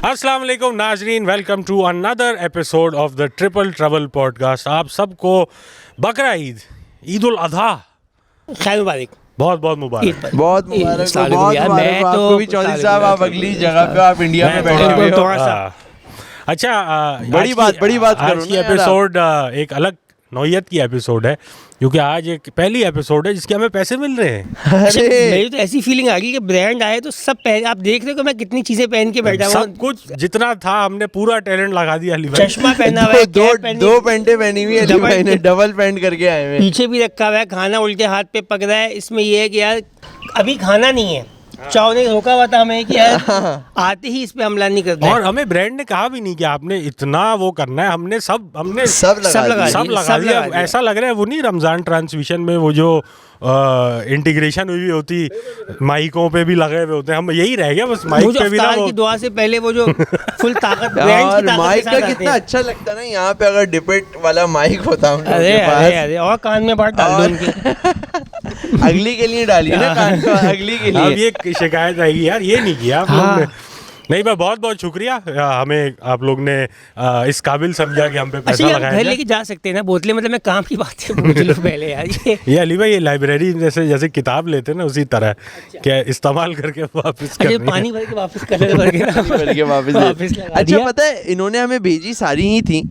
अस्सलाम वालेकुम नाजरीन, welcome to another episode of the triple trouble podcast. आप सबको बकरा ईद उल अधा खैर मुबारक, बहुत बहुत मुबारक। बहुत मुबारक, बहुत मुबारक आपको भी चौधरी साहब। आप अगली जगह पे आप इंडिया में बैठे हुए हो। अच्छा, बड़ी बात आज की एपिसोड एक अलग नौयत की एपिसोड है, क्योंकि आज एक पहली एपिसोड है जिसके हमें पैसे मिल रहे हैं। मेरी तो ऐसी फीलिंग आ गई कि ब्रांड आए तो सब पहन, आप देख रहे हो कि मैं कितनी चीजें पहन के बैठा हूँ। सब कुछ जितना था हमने पूरा टैलेंट लगा दिया। अली भाई चश्मा पहना हुआ है, दो पैंटे पहनी हुई है अली भाई ने, डबल पैंट करके आए हुए। पीछे भी रखा हुआ है, खाना उल्टे हाथ पे पक रहा है। इसमें ये है कि यार अभी खाना नहीं है, चाव ने रोका हुआ था हमें कि यार आते ही इस पे हमला नहीं करते। और हमें ब्रांड ने कहा भी नहीं कि आपने इतना वो करना है। हमने सब लगा दिया। ऐसा लग रहा है वो नहीं, रमजान ट्रांसमिशन में वो जो इंटीग्रेशन हुई होती, माइकों पे भी लगे हुए होते हैं, हम यही रह गया बस माइक पे भी ना। की दुआ से पहले वो जो फुल ताकत और माइक का कितना अच्छा लगता ना, यहाँ पे अगर डिबेट वाला माइक होता हूँ। अरे और कान में बात डाल दो उनके। अगली के लिए डालिए ना कान में, अगली के लिए। अब ये शिकायत आएगी यार, ये नहीं किया आप लोग ने। नहीं भाई, बहुत बहुत शुक्रिया, हमें आप लोग ने इस काबिल समझा कि हम पे पैसा लगाया। घर लेके जा सकते हैं ना बोतलें, मतलब मैं काम की बात है पूछ लूं पहले यार। ये अली भाई, ये लाइब्रेरी जैसे किताब लेते हैं ना, उसी तरह क्या इस्तेमाल करके वापस पानी भर के वापस वापस। अच्छा पता है, इन्होंने हमें भेजी सारी ही थी,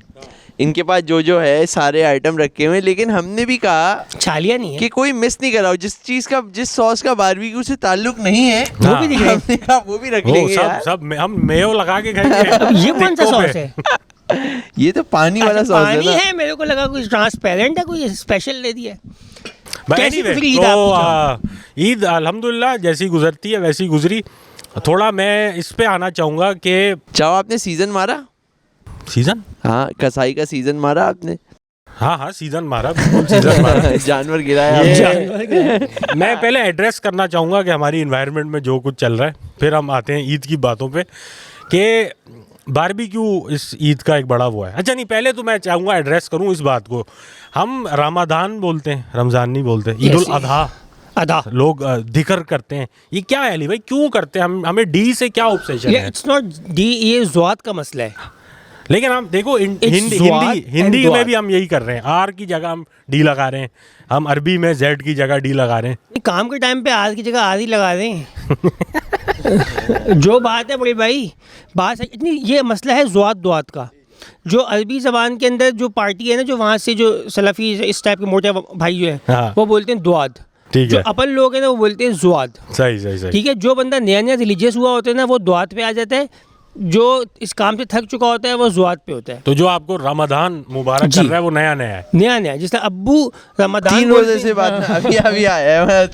इनके पास जो है सारे आइटम रखे हुए, लेकिन हमने भी कहा छालिया नहीं है कि कोई मिस नहीं कराओ। जिस सॉस का बारबेक्यू से ताल्लुक नहीं है वो भी दिख हमने कहा वो भी रख लेंगे यार। सब हम मेयो लगा के खाएंगे। ये कौन सा सॉस है? ये तो पानी वाला सॉस है ना। है, मेरे को लगा कुछ ट्रांसपेरेंट है, कोई स्पेशल ले दिया। तो ईद अल्हम्दुलिल्लाह जैसी गुजरती है वैसी गुजरी। थोड़ा मैं इस पे आना चाहूंगा कि चाहो आपने सीजन मारा? सीजन? हाँ, कसाई का सीजन मारा आपने? हाँ सीजन मारा, बिल्कुल सीजन मारा। जानवर गिराया। मैं पहले एड्रेस करना चाहूँगा कि हमारी इन्वायरमेंट में जो कुछ चल रहा है, फिर हम आते हैं ईद की बातों पे कि बारबेक्यू इस ईद का एक बड़ा वो है। अच्छा नहीं, पहले तो मैं चाहूँगा एड्रेस करूँ इस बात को। हम रमादान बोलते हैं, रमज़ान नहीं बोलते। ईद उल अधा लोग जिक्र करते हैं, ये क्या है अली भाई, क्यों करते हैं? हमें डी से क्या ऑब्सेशन है? इट्स नॉट डी, ये ज़ुआत का मसला है। लेकिन हम देखो हिंदी में भी हम यही कर रहे हैं, आर की जगह हम डी लगा रहे हैं, हम अरबी में जेड की जगह डी लगा रहे हैं। काम के टाइम पे आर की जगह आर ही लगा रहे हैं। जो बात है बड़ी भाई, बात इतनी, ये मसला है ज़ुआत दुआत का। जो अरबी ज़बान के अंदर जो पार्टी है ना, जो वहाँ से जो सलफ़ी इस टाइप के मोटे भाई जो है वो बोलते हैं दुआत। ठीक है। जो अपन अपन लोग हैं ना वो बोलते हैं ज़ुआत। सही। ठीक है, जो बंदा नया रिलीजियस हुआ होता है ना वो दुआत पे आ जाता है, जो इस काम से थक चुका होता है वो ज़ुआत पे होता है। तो जो आपको रमज़ान मुबारक कर रहा है वो नया है। जिससे अब्बू रमज़ान 3 रोजे से बात अभी आया है।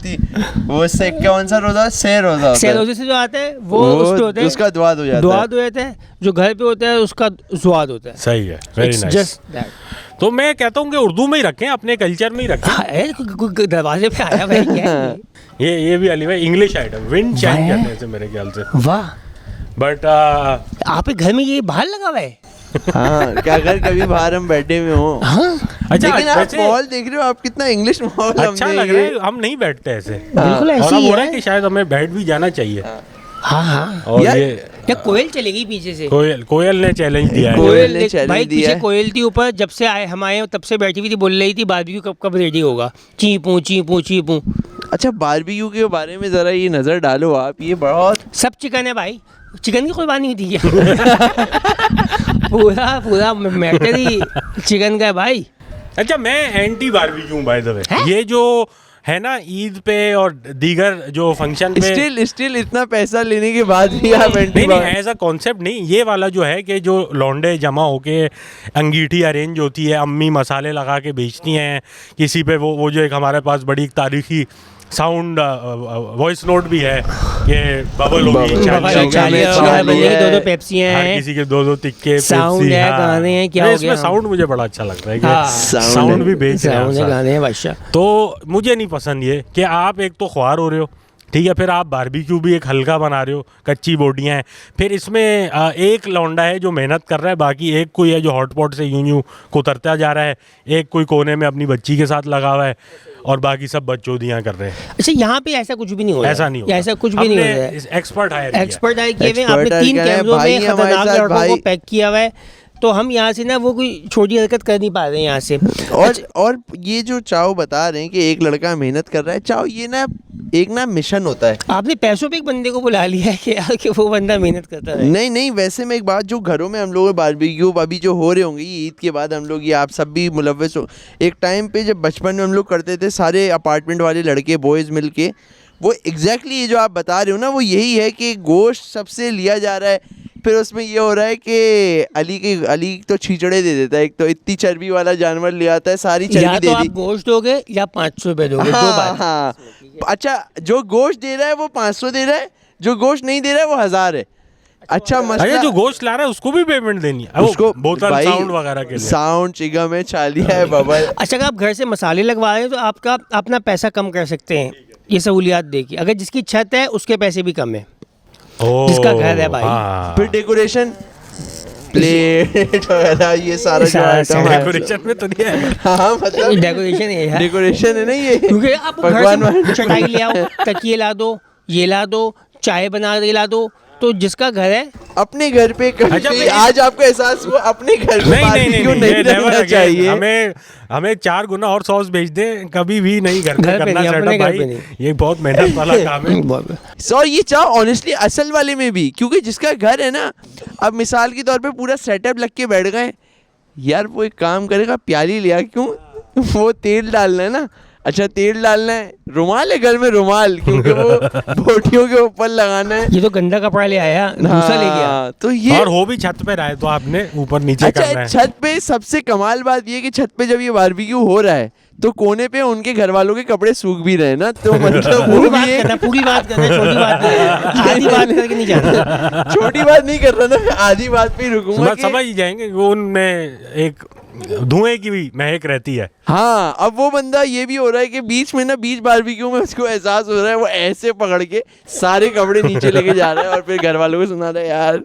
वो से कौन सा रोजा? 6 रोजे से जो आता है वो उस पे होता है, उसका दुआत हो जाता है। जो घर पे होता है उसका ज़ुआत होता है। सही है, वेरी नाइस। तो मैं कहता हूँ कि उर्दू में ही रखें, अपने कल्चर में ही रखें। दरवाजे पे आया भाई क्या ये भी अली भाई इंग्लिश आइटम, विंड चाइन करने से मेरे ख्याल से। वाह, बट आप घर में ये बाहर लगा हुआ है? हाँ, क्या अगर कभी बाहर हम बैठे हुए हो। अच्छा, लेकिन आप माहौल देख रहे हो, आप कितना इंग्लिश माहौल अच्छा लग रहा है। हम नहीं बैठते ऐसे, बिल्कुल ऐसे ही है कि शायद हमें बैठ भी जाना चाहिए। हाँ। और ये कोयल चलेगी पीछे से। कोयल ने चैलेंज दिया है। भाई पीछे कोयल थी, ऊपर जब से हम आए तब से बैठी हुई थी, बोल रही थी बारबेक्यू कब रेडी होगा, चीपू चीपू चीपू। अच्छा, बारबेक्यू के बारे में जरा ये नजर डालो आप, ये बहुत सब चिकन है भाई, चिकन की कुर्बानी हुई थी पूरा मैटर ही चिकन का है भाई। अच्छा, मैं एंटी बारबेक्यू हूँ बाय द वे। ये जो है ना ईद पे और दीगर जो फंक्शन पे स्टिल इतना पैसा लेने के बाद भी आप एंटी नहीं ऐसा कॉन्सेप्ट नहीं। ये वाला जो है कि जो लौंडे जमा होके अंगीठी अरेंज होती है, अम्मी मसाले लगा के बेचती हैं किसी पे, वो जो एक हमारे पास बड़ी तारीखी साउंड वॉइस नोट भी है कि बबल होगी, दो पेप्सी हैं, हर किसी के दो तिक्के, साउंड है, गाने हैं, क्या हो गया? इसमें साउंड मुझे बड़ा अच्छा लगता है कि साउंड भी बेच रहे हैं, गाने हैं बादशाह। तो मुझे नहीं पसंद ये कि आप एक तो ख्वार हो रहे हो, ठीक है, फिर आप बारबेक्यू भी एक हल्का बना रहे हो, कच्ची बोटियाँ हैं, फिर इसमें एक लौंडा है जो मेहनत कर रहा है, बाकी एक कोई है जो हॉटपॉट से यूं कुतरता जा रहा है, एक कोई कोने में अपनी बच्ची के साथ लगा हुआ है, और बाकी सब बच्चोदियाँ कर रहे हैं। अच्छा, यहाँ पे ऐसा कुछ भी नहीं हो रहा है। ऐसा नहीं हो रहा। ऐसा कुछ भी नहीं हो रहा है। एक्सपर्ट हायर एक्सपर्ट आए किए हुए हैं, Expert आपने hire 3 करे हैं, कैमरों भाई में हमारे खतरनाक साथ लड़कों को भाई। पैक किया हुआ है, तो हम यहाँ से ना वो कोई छोटी हरकत कर नहीं पा रहे हैं यहाँ से। और ये जो चाव बता रहे हैं कि एक लड़का मेहनत कर रहा है, चाव ये ना एक ना मिशन होता है। आपने पैसों पे एक बंदे को बुला लिया है कि यार कि वो बंदा मेहनत करता रहे। नहीं, वैसे में एक बात, जो घरों में हम लोग बारबेक्यू अभी जो हो रहे होंगे ये ईद के बाद, हम लोग ये आप सब भी मुलव्वस हो, एक टाइम पे जब बचपन में हम लोग करते थे सारे अपार्टमेंट वाले लड़के बॉयज़ मिल के, वो एग्जैक्टली ये जो आप बता रहे हो ना, वो यही है कि गोश्त सबसे लिया जा रहा है, फिर उसमें ये हो रहा है कि अली तो छींचड़े दे देता है, एक तो इतनी चर्बी वाला जानवर ले आता है, सारी या चर्बी तो दे आप दी। गोश्त दोगे या 500 रुपए दोगे, दो बात। हाँ, अच्छा, जो गोश्त दे रहा है वो 500 दे रहा है, जो गोश्त नहीं दे रहा है वो 1000 है। अच्छा मसला, अरे जो गोश्त ला रहा है उसको भी पेमेंट देनी है, उसको बोतल भाई, साउंड वगैरह के लिए। साउंड चिगम है, छालिया है बाबा। अच्छा, अगर आप घर से मसाले लगवा रहे हैं तो आपका अपना पैसा कम कर सकते हैं ये सहूलियात देखिए। अगर जिसकी छत है उसके पैसे भी कम है, ओह, जिसका घर है भाई। हाँ। फिर डेकोरेशन, प्लेट वगैरह, ये सारा जो आइटम है, डेकोरेशन में तो नहीं है। हाँ मतलब डेकोरेशन है यार। डेकोरेशन है ना ये, क्योंकि आप घर भगवान से चटाई ले आओ, तकिए ला दो, ये ला दो, चाय बना के ला दो, तो जिसका घर है अपने घर पे अच्छा, कभी आज आपको एहसास हुआ अपने घर पे नहीं बारबेक्यू नहीं ये never रहना again। चाहिए। हमें 4 गुना और सॉस भेज दे, कभी भी नहीं घर पे घर पे करना नहीं, अपने सेटअप घर पे भाई, नहीं। ये बहुत मेहनत वाला काम है। सो ये चाहो ऑनेस्टली असल वाले में भी, क्योंकि जिसका घर है ना, अब मिसाल के तौर पे पूरा सेटअप लग के बैठ गए यार, वो एक काम करेगा, प्याली लिया क्यों, वो तेल डालना है ना, अच्छा तेल डालना है, रुमाल है घर में, रुमाल क्योंकि वो बोटियों के ऊपर लगाना है। ये तो गंदा कपड़ा ले आया, दूसरा ले गया। हाँ, तो ये और हो भी छत पे रहा है तो आपने ऊपर नीचे करना अच्छा, है। छत पे सबसे कमाल बात ये कि छत पे जब ये बारबेक्यू हो रहा है तो कोने पे उनके घर वालों के कपड़े सूख भी रहे ना, तो मतलब वो पूरी भी बात एक करना, पूरी बात करना, छोटी बात नहीं है। आधी बात करके नहीं जाना। छोटी बात नहीं कर रहा ना, आधी बात पे ही रुकूंगा बस समझ ही जाएंगे कि उनमें एक धुएं की भी महक रहती है। हाँ, अब वो बंदा ये भी हो रहा है कि बीच में ना, बीच बारबेक्यू में उसको एहसास हो रहा है, वो ऐसे पकड़ के सारे कपड़े नीचे लेके जा रहा है और फिर घर वालों को सुना रहा है, यार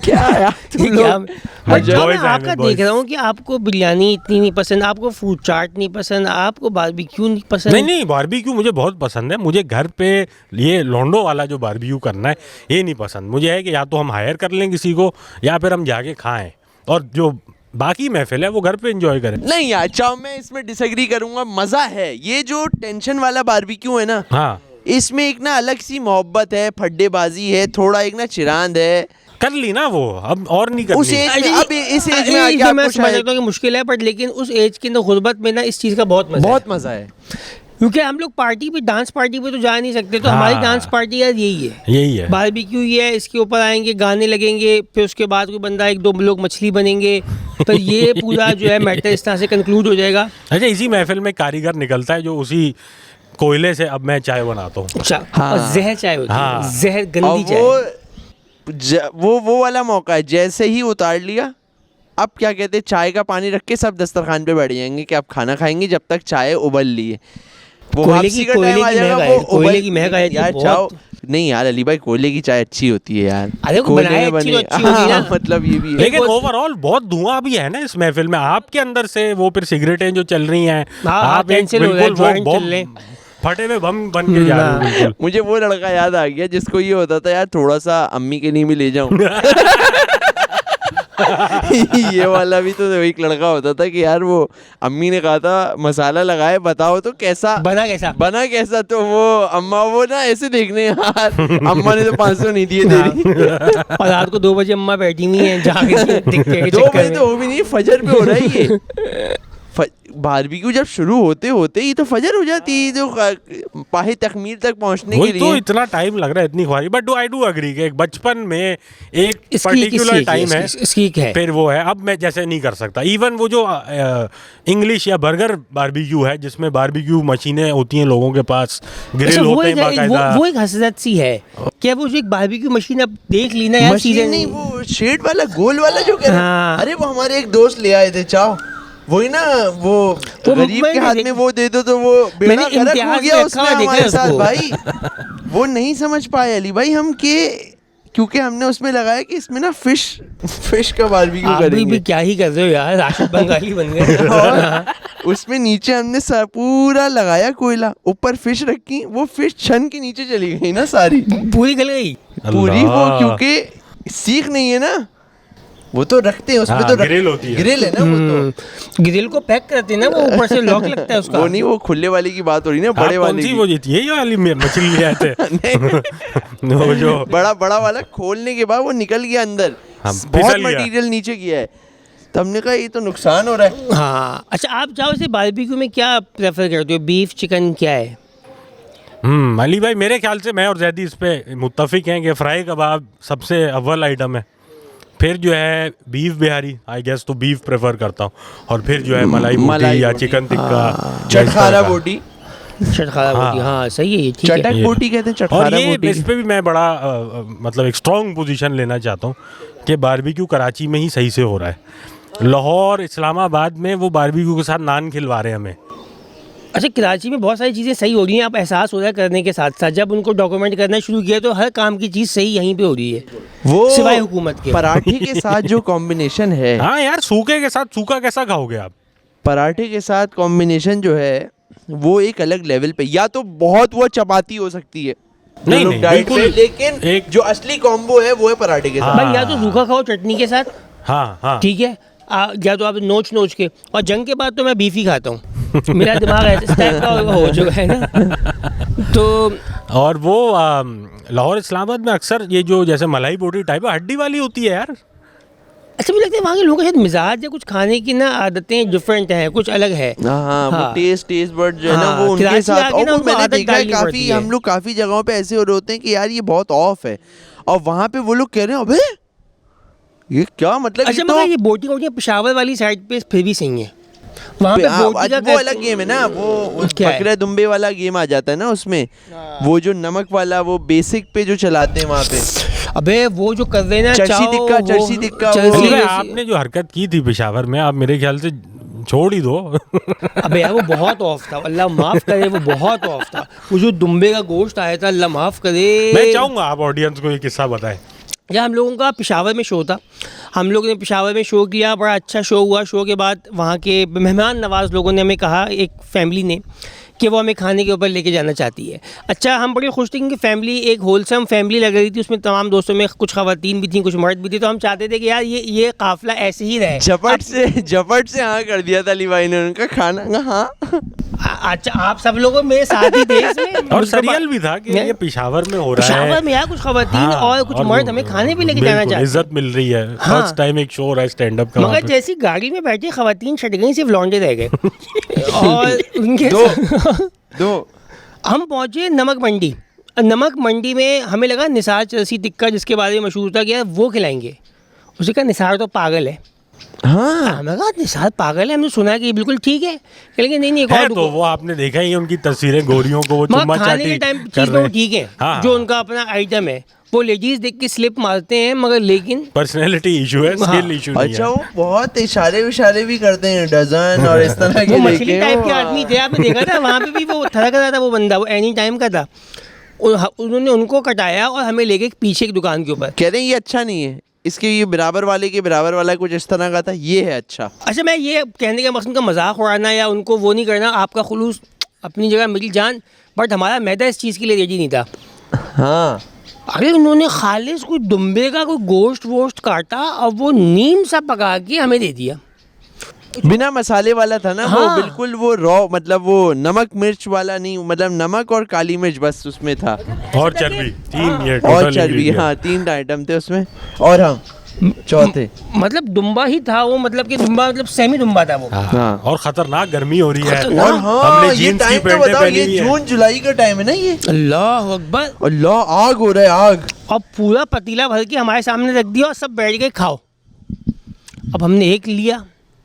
क्या यार तुम ये क्या? लोग। बट जो boys मैं हैं, आपका boys। देख रहा हूँ कि आपको बिरयानी इतनी नहीं पसंद, आपको फूड चाट नहीं पसंद, आपको बारबेक्यू नहीं पसंद। नहीं बारबेक्यू मुझे बहुत पसंद है। मुझे घर पे ये लोंडो वाला जो बारबेक्यू करना है ये नहीं पसंद। मुझे है कि या तो हम हायर कर लें किसी को या फिर हम जाके खाएं, और जो बाकी महफिल है वो घर पे एंजॉय करें। नहीं यार चाहो, मैं इसमें डिसएग्री करूंगा, मजा है। ये जो टेंशन वाला बारबेक्यू है ना, हाँ, इसमें एक ना अलग सी मोहब्बत है, फड्डेबाजी है, थोड़ा एक ना चिरांद है। कर ली ना वो, अब और नहीं उस करनी। एज में, अब इस एज में ये आके मैं आपको समझ शायद सकता हूँ कि मुश्किल है, बट लेकिन उस एज के अंदर गुर्बत में ना इस चीज़ का बहुत मजा है। बहुत मजा है। क्योंकि हम लोग पार्टी पे, डांस पार्टी पे तो जा नहीं सकते, तो हाँ। हमारी डांस पार्टी यार यही है, यही है। बारबेक्यू ये है। इसके ऊपर आएंगे, गाने लगेंगे, फिर उसके बाद कोई बंदा 1-2 लोग मछली बनेंगे, तो ये पूरा जो है मैटर इस तरह से कंक्लूड हो जाएगा। अच्छा, इसी महफिल में कारीगर निकलता है जो उसी कोयले से अब मैं चाय बनाता हूँ। अच्छा, हाँ। और जहर चाय होती है, हाँ। जहर और गंदी चाय। वो वाला मौका है, जैसे ही उतार लिया, अब क्या कहते हैं, चाय का पानी रख के सब दस्तरखान पे बैठ जाएंगे कि आप खाना खाएंगे जब तक चाय उबल ली है। वो कोयले वापसी की- का कोयले टाइम आ की जाएगा, महक वो आएगी, कोयले उबल- की महक आएगी यार बहुत। चाओ, नहीं यार अली भाई, कोयले की चाय अच्छी होती है यार। अरे वो कोयले बनाए में अच्छी बने- तो अच्छी होगी ना। हाँ, मतलब ये भी है। लेकिन ओवरऑल बहुत धुआं भी है ना इस महफिल में, आपके अंदर से वो फिर सिगरेटें जो चल रही हैं, हाँ, आप एक cancel हो रहा है, बिल्कुल वो joint बम चल रहे। फटे हुए बम बन के जा रहे हो बिल्कुल। मुझे वो लड़का याद आ गया जिसको ये होता था यार थोड़ा सा अम्मी के लिए भी ले जाऊं। ये वाला भी तो एक लड़का होता था कि यार वो अम्मी ने कहा था मसाला लगाए, बताओ तो कैसा बना कैसा? बना कैसा, तो वो अम्मा वो ना ऐसे देखने, यार अम्मा ने तो 500 नहीं दिए तेरी। और रात को 2 बजे अम्मा बैठी हुई हैं जाके टिक्के के 2 चक्कर बजे में। तो वो भी नहीं, फजर पे हो रहा है ये। बारबेक्यू जब शुरू होते होते ही तो फजर हो जाती है, जो पाहे तकमील तक पहुंचने के वही लिए। तो इतना टाइम लग रहा है, इतनी ख्वारी। बट आई डू अग्री कि एक बचपन में एक इसकी पर्टिकुलर टाइम है, इसकी है। फिर वो है। अब मैं जैसे नहीं कर सकता। इवन वो जो इंग्लिश या बर्गर बारबेक्यू है जिसमें बारबेक्यू मशीनें होती हैं लोगों के पास, ग्रिल अच्छा, वो होते हैं एक बाकायदा। वो एक हसरत सी है क्या, वो जो एक बारबेक्यू मशीन अब देख ली ना यार, मशीन सीजन नहीं, वो शेड वाला गोल वाला जो कह रहा है। हाँ। अरे वो हमारे एक दोस्त ले आए थे, चाओ वही ना, वो गरीब के हाथ में वो दे दो तो वो बेड़ा मैंने गर्क हो इम्तियाज गया में उसमें रखा हुआ देखा हमारे है साथ उसको। भाई। वो नहीं समझ पाए अली भाई हम के, क्योंकि हमने उसमें लगाया कि इसमें ना फिश का बारबेक्यू आप भी करेंगे। क्या ही कर रहे हो यार, राशिद बंगाली बन गए। उसमें नीचे हमने पूरा लगाया कोयला, ऊपर फिश रखी, वो फिश छन के नीचे चली गई ना सारी, पूरी गल गई। पूरी वो, अल्लाह। क्योंकि सीख नहीं है ना, वो तो रखते हैं उसमें, हाँ, तो ग्रिल होती है। ग्रिल है ना वो तो। ग्रिल को पैक करते हैं ना, वो ऊपर से लॉक लगता है उसका। वो नहीं, वो खुले वाले की बात हो रही ना, आप बड़े कौन वाले सी की। वो जीती है, ये वाली मछली ले आते हैं वो जो बड़ा बड़ा वाला खोलने के बाद वो निकल गया अंदर, हाँ, बहुत फिसल गया। मटेरियल नीचे गया है, तो हमने कहा ये तो नुकसान हो रहा है। हाँ अच्छा, आप जाओ से बारबेक्यू में क्या प्रेफर करते हो, बीफ चिकन क्या है? अली भाई मेरे ख्याल से मैं और जैदी इस पे मुत्तफिक हैं कि फ्राई कबाब सबसे अव्वल आइटम है, फिर जो है बीफ बिहारी, आई गेस तो बीफ प्रेफर करता हूँ, और फिर जो है मलाई बोटी या बोटी। चिकन टिक्का, चटखारा बोटी, चटखारा बोटी, हाँ सही है ये, ठीक है। चटक बोटी कहते हैं, और चटखारा ये बोटी। इस पे भी मैं बड़ा मतलब एक स्ट्रॉन्ग पोजीशन लेना चाहता हूँ कि बारबेक्यू कराची में ही सही से हो रहा है। लाहौर, इस्लामाबाद में वो बारबेक्यू के साथ नान खिलवा रहे हैं हमें। अच्छा, कराची में बहुत सारी चीज़ें सही हो रही हैं, आप एहसास हो रहा है करने के साथ साथ, जब उनको डॉक्यूमेंट करना शुरू किया तो हर काम की चीज़ सही यहीं पे हो रही है, वो सिवाय हुकूमत के। पराठे के साथ जो कॉम्बिनेशन है, हाँ यार, सूखे के साथ सूखा कैसा खाओगे आप? पराठे के साथ कॉम्बिनेशन जो है वो एक अलग लेवल पे, या तो बहुत वो चपाती हो सकती है नहीं, लोग नहीं, डाइट पे, बिल्कुल। लेकिन एक- जो असली कॉम्बो है वो है पराठे के साथ। भाई या तो सूखा खाओ चटनी के साथ, हाँ हाँ, ठीक है, या तो आप नोच नोच के, और जंग के बाद तो मैं बीफ ही खाता हूँ, मेरा दिमाग ऐसे इस टाइप का हो चुका है ना। तो और वो लाहौर इस्लामाबाद में अक्सर ये जो जैसे मलाई बोटी टाइप है, हड्डी वाली होती है यार। अच्छा मुझे लगता है वहाँ के लोगों का शायद मिजाज या कुछ खाने की ना आदतें डिफरेंट हैं, कुछ अलग है। हाँ, वो हाँ। टेस्ट बर्ड जो है ना हाँ, वो उनके कराची साथ, आके और ना वो उनको मैंने आदत देखा है डालनी पड़ती काफी, है। हम लोग काफी जगहों पे ऐसे हो रहे होते हैं कि यार ये बहुत ऑफ है, और वहाँ पे वो लोग कह रहे हैं अबे ये क्या, मतलब अच्छा ये तो मगर ये बोटी बोटी पेशावर वाली साइड पे फिर भी सही है, वहाँ पे बोटी का वो अलग गेम है ना, वो क्या है? बकरे दुम्बे वाला गेम आ जाता है ना उसमें, वो जो नमक वाला वो बेसिक पे जो चलाते हैं वहाँ पे, अबे वो जो कर रहे हैं ना चर्सी चाओ, टिक्का, वो- चर्सी टिक्का, चर्सी वो- अली भाई, वैसी- आपने जो हरकत की थी पेशावर में, आप मेरे ख्याल से छोड़ ही दो। अबे यार वो बहुत ऑफ था, अल्लाह माफ करे, वो बहुत ऑफ था। वो जो दुम्बे का गोश्त आया था, अल्लाह माफ करे। मैं चाहूंगा आप ऑडियंस को ये किस्सा बताएं। या हम लोगों का पेशावर में शो था, हम लोग ने पेशावर में शो किया, बड़ा अच्छा शो हुआ। शो के बाद वहाँ के मेहमान नवाज लोगों ने हमें कहा, एक फैमिली ने, कि वो हमें खाने के ऊपर लेके जाना चाहती है। अच्छा, हम बड़े खुश थे क्योंकि फैमिली एक होलसम फैमिली लग रही थी, उसमें तमाम दोस्तों में कुछ ख़वातीन भी थी, कुछ मर्द भी थे, तो हम चाहते थे कि यार ये काफ़िला ऐसे ही रहे। झपट से हाँ कर दिया था अली भाई ने, उनका खाना हाँ। अच्छा, आप सब लोग मेरे साथ ही थे इसमें। और सीरियल भी था कि ये पेशावर में हो रहा है, पेशावर में यार कुछ ख़वातीन हाँ, और कुछ मर्द हमें खाने भी लेके जाना बिल्कुल, चाहते इज्जत मिल रही है। हाँ। फर्स्ट टाइम एक शो हो रहा है स्टैंड अप का वहाँ मगर पे। जैसी गाड़ी में बैठे ख़वातीन छट गई, सिर्फ लौंडे रह गए। और उनके दो हम पहुंचे नमक मंडी। नमक मंडी में हमें लगा निसार चरसी टिक्का जिसके बारे में मशहूर था, क्या वो खिलाएंगे। उसे कहा निसार तो पागल है। हाँ, हमें कहा निसार पागल है, हमने सुना कि बिल्कुल ठीक है, कहेंगे नहीं एक है और तो दुकान- वो आपने देखा ही है उनकी तस्वीरें, गोरियों को वो मगर चुम्मा खाने चाटी के टाइम कर चीज़ रहे तो हैं। ठीक है, हाँ, जो उनका अपना आइटम है वो लेडीज देख के स्लिप मारते हैं, मगर लेकिन पर्सनैलिटी इशू है, हाँ। स्किल इशू नहीं अच्छा है। वो बहुत इशारे भी करते हैं, डजन और इस तरह के वो मछली लेके टाइप के वो- आदमी थे, आपने देखा था वहाँ पे भी वो थड़क रहा था, वो बंदा वो एनी टाइम का था। उन्होंने उनको कटाया और हमें ले गए पीछे की दुकान के ऊपर। कह रहे हैं ये अच्छा नहीं है, इसके ये बराबर वाले के बराबर वाला कुछ इस तरह का था, ये है अच्छा। अच्छा, मैं ये कहने का मकसद का मजाक उड़ाना या उनको वो नहीं करना, आपका खुलूस अपनी जगह मेरी जान, बट हमारा मैदा इस चीज़ के लिए रेडी नहीं था। हाँ, अरे उन्होंने खालिस कोई दुम्बे का कोई गोश्त वोश्त काटा और वो नीम सा पका के हमें दे दिया। बिना मसाले वाला था ना वो, हाँ। बिल्कुल वो रॉ, मतलब वो नमक मिर्च वाला नहीं, मतलब नमक और काली मिर्च बस उसमें था, और चर्बी, तीन ये और total चर्बी, ingredient। हाँ 3 आइटम थे उसमें, और हम चौथे। मतलब दुम्बा ही था वो, मतलब कि दुम्बा मतलब सेमी दुम्बा था वो। हाँ। और खतरनाक गर्मी हो रही है, और हाँ, हमने ये जीन्स की टाइम तो पैंटें बताओ, पहनी ये हुई है। जून जुलाई का टाइम है ना ये। अल्लाह अकबर। अल्लाह, आग हो रहा है, आग। और पूरा पतीला भर के हमारे सामने रख दिया और सब बैठ के खाओ। अब हमने एक लिया,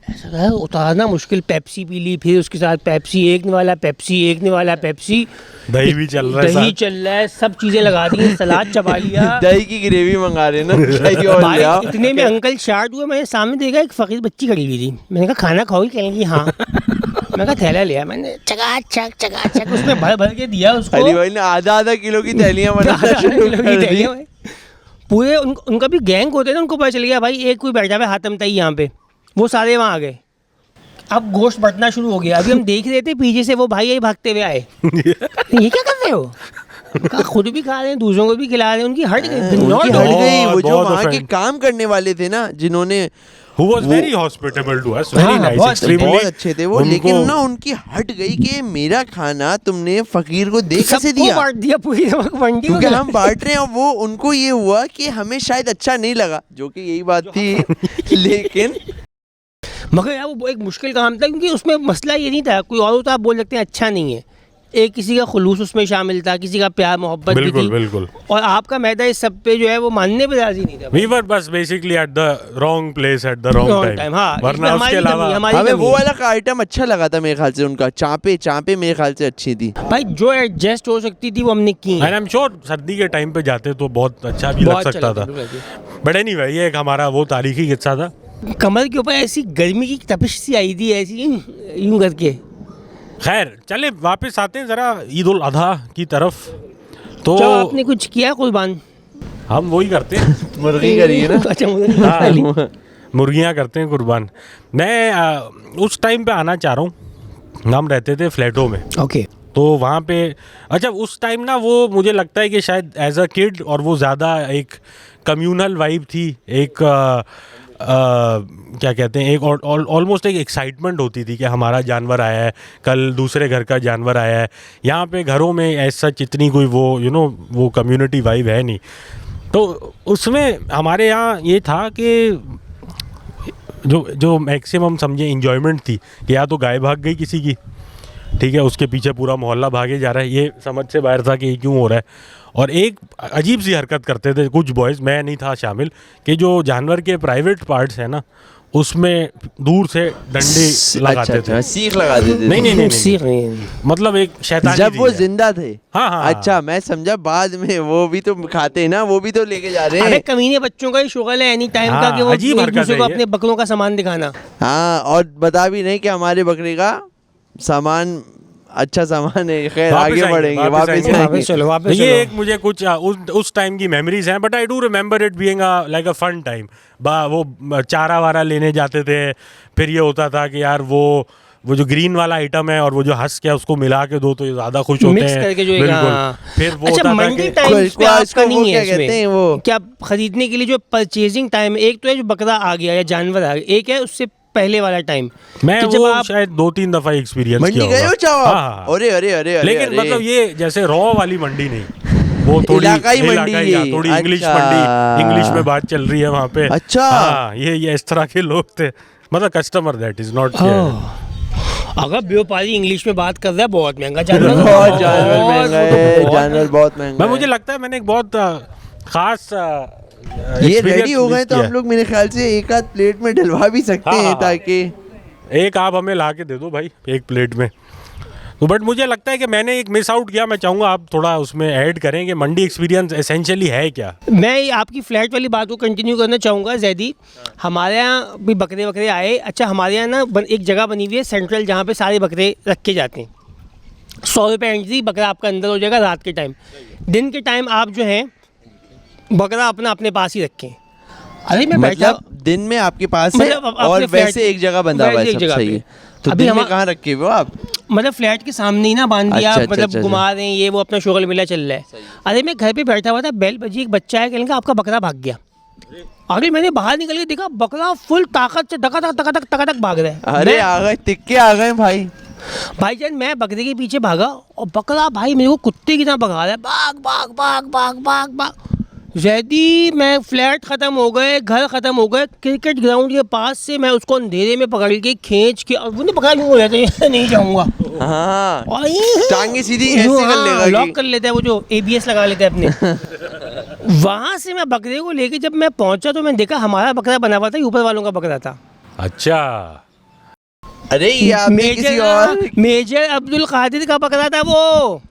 ऐसा लगा उतारना मुश्किल, पेप्सी पी ली, फिर उसके साथ पेप्सी एक वाला पेप्सी, एक वाला पेप्सी, दही भी चल रहा है दही साथ। चल रहा है, सब चीज़ें लगा दी, सलाद चबा लिया। दही की ग्रेवी मंगा रहे ना, दही और भाई लिया। इतने में अंकल शार्ट हुए, मैंने सामने देखा एक फकीर बच्ची खड़ी हुई थी, मैंने कहा खाना खाओगी, कहेंगी हाँ। मैं कहा थैला लिया, मैंने चकाचक उसमें भर भर के दिया उसको। अली भाई ने आधा किलो की थैलियां बनाना शुरू कर दी। पूरे उनका भी गैंग होते हैं ना, उनको पता चल गया भाई एक कोई बैठा हुआ है हातम ताई यहाँ पे, वो सारे वहाँ आ गए। अब गोश्त बटना शुरू हो गया। अभी हम देख रहे थे पीछे से वो भाई यही भागते हुए आए, ये क्या कर रहे हो? कहा खुद भी खा रहे हैं, दूसरों को भी खिला रहे हैं, उनकी हट गई, उनकी हट गई। वो जो बहुत वहाँ के offend- काम करने वाले थे ना, जिन्होंने Who was very hospitable to us, very हाँ, nice, बहुत extremely. बहुत अच्छे थे वो, उनको- लेकिन ना उनकी हट गई कि मेरा खाना तुमने फकीर को दे कैसे सबको दिया, बांट दिया पूरी मंडी क्योंकि को। हम बांट रहे हैं। और वो उनको ये हुआ कि हमें शायद अच्छा नहीं लगा, जो कि यही बात थी। लेकिन मगर यार वो एक मुश्किल काम था, क्योंकि उसमें मसला ये नहीं था, कोई और होता आप बोल सकते हैं अच्छा नहीं है, एक किसी का खुलूस उसमें शामिल था, किसी का प्यार मोहब्बत भी बिल्कुल थी, बिल्कुल। और आपका मैदा इस सब पे जो है वो मानने पे राजी नहीं था। We were बस basically at the wrong place at the wrong Wrong time. time, हाँ, इसमें वरना हमारी उसके कमी, अलावा हमारी हमें कमी वो है। वाला का आइटम अच्छा लगा था मेरे ख्याल से, उनका चापे मेरे ख्याल से अच्छी थी। भाई जो एडजस्ट हो सकती थी वो हमने की And I'm sure सर्दी के टाइम पे जाते तो बहुत अच्छा भी लग सकता था। बट anyway, ये एक हमारा वो तारीखी किस्सा था। कमर के ऊपर ऐसी गर्मी की तपिश सी आई थी, ऐसी यूं करके। खैर चले वापस आते हैं ज़रा ईद उल अधा की तरफ। तो क्या आपने कुछ किया कुर्बान? हम वही करते हैं, मुर्गी करिए ना। अच्छा मुझे नहीं पता। मुर्गियाँ करते हैं कुर्बान। मैं उस टाइम पे आना चाह रहा हूँ, हम रहते थे फ्लैटों में, ओके, तो वहाँ पे अच्छा उस टाइम ना वो मुझे लगता है कि शायद एज अ किड, और वो ज़्यादा एक कम्यूनल वाइब थी, एक क्या कहते हैं, एक ऑलमोस्ट एक एक्साइटमेंट होती थी कि हमारा जानवर आया है, कल दूसरे घर का जानवर आया है। यहाँ पे घरों में ऐसा इतनी कोई वो वो कम्युनिटी वाइब है नहीं। तो उसमें हमारे यहाँ ये था कि जो मैक्सिमम समझे इंजॉयमेंट थी कि या तो गाय भाग गई किसी की, ठीक है, उसके पीछे पूरा मोहल्ला भागे जा रहा है, ये समझ से बाहर था कि ये क्यों हो रहा है। और एक अजीब सी हरकत करते थे कुछ बॉयज़, मैं नहीं था शामिल, कि जो जानवर के प्राइवेट पार्ट्स हैं ना उसमें दूर से डंडे लगाते थे। सीख लगा देते थे। नहीं, सीख नहीं। मतलब एक शैतानी जब वो थी। जिंदा थे। हाँ। अच्छा, मैं समझा बाद में वो भी तो खाते हैं ना, वो भी तो लेके जा रहे अरे हैं। कमीने बच्चों का ही शुगल है एनी टाइम का, हाँ, कि वो अजीब एक हरकत दूसरे है को ये। अपने बकरों का सामान दिखाना। हाँ, और बता भी नहीं कि हमारे बकरे का सामान अच्छा सामान है। खैर वापस आगे आएंगे, बढ़ेंगे, वापस वापस आएंगे। आएंगे। चलो वापस ये चलो। एक मुझे कुछ उस टाइम की मेमोरीज हैं, but I do remember it being like a fun time. वो चारा वारा लेने जाते थे, फिर ये होता था कि यार वो जो ग्रीन वाला आइटम है और वो जो हंस के उसको मिला के दो तो ये ज्यादा खुश होते मिक्स हैं। करके जो बिल्कुल। फिर वो अच्छा, होता था मंडी कि टाइम पे इसको आपका नहीं वो है क्या इसमें? कहते हैं वो? क्या खरीदने के लिए जो परचेजिंग टाइम, एक तो है जो बकरा आ गया या जानवर आ गया, एक है उससे पहले वाला टाइम। मैं कि वो आप शायद 2-3 दफा एक्सपीरियंस मंडी किया गए हो होगा। चाहो? हाँ। अरे अरे अरे अरे लेकिन अरे। मतलब ये जैसे रॉ वाली मंडी नहीं, वो थोड़ी इलाकाई मंडी हाँ, ये। थोड़ी इंग्लिश अच्छा। मंडी, इंग्लिश में बात चल रही है वहाँ पे। अच्छा। हाँ, ये इस तरह के लोग थे, मतलब कस्टमर दैट इज नॉट। अगर व्यापारी इंग्लिश में बात कर रहा है, बहुत महंगा जानवर, बहुत जानवर महंगा है, जानवर बहुत महंगा है। मुझे लगता है मैंने एक बहुत खास ये रेडी हो गए तो हम लोग मेरे ख्याल से एक आध प्लेट में डलवा भी सकते हाँ, हैं, हाँ। ताकि एक आप हमें ला के दे दो भाई एक प्लेट में। तो बट मुझे लगता है कि मैंने एक मिस आउट किया, मैं चाहूँगा आप थोड़ा उसमें ऐड करें कि मंडी एक्सपीरियंस एसेंशियली है क्या। मैं आपकी फ्लैट वाली बात को कंटिन्यू करना चाहूँगा जैदी। हमारे यहाँ भी बकरे वकरे आए। अच्छा, हमारे यहाँ ना एक जगह बनी हुई है सेंट्रल, जहाँ पे सारे बकरे रखे जाते हैं। 100 रुपये एंट्री, बकरा आपका अंदर हो जाएगा रात के टाइम। दिन के टाइम आप जो है बकरा अपने पास ही रखें। अरे मैं बैठा, मतलब दिन में आपके पास है मतलब अपने और फ्लैट वैसे एक जगह बंधा हुआ है, वैसे एक सब जगह सही पे। है। तो अभी दिन में हम कहाँ रखे हुए हो आप? मतलब फ्लैट के सामने ही ना बांध दिया, अच्छा, मतलब अच्छा, घुमा रहे हैं, ये वो अपना शोगल मिला चल रहा है। अरे मैं घर पे बैठा हुआ था, बेल बजी, एक बच्चा है, कहने का आपका बकरा भाग गया। अरे मैंने बाहर निकल के देखा, बकरा फुल ताकत से टका भाग रहा है। अरे आ गए, तिक्के आ गए भाई। भाईजान मैं बकरे के पीछे भागा और बकरा भाई मेरे को कुत्ते की तरह भगा रहा है, भाग भाग भाग भाग भाग भाग। जैदी मैं फ्लैट ख़त्म हो गए, घर ख़त्म हो गए, क्रिकेट ग्राउंड के पास से मैं उसको अंधेरे में पकड़ के खींच के, और वो पकड़ा क्यों हो जाता है, नहीं जाऊँगा। हाँ, और टांगे सीधी ऐसे कर लेगा लॉक कि- कर लेता है, वो जो ABS लगा लेता है अपने। वहाँ से मैं बकरे को लेके जब मैं पहुंचा तो मैं देखा हमारा बकरा बना हुआ था, ऊपर वालों का बकरा था। अच्छा, अरे ये आपने किसी और मेजर अब्दुल कादिर का बकरा था वो।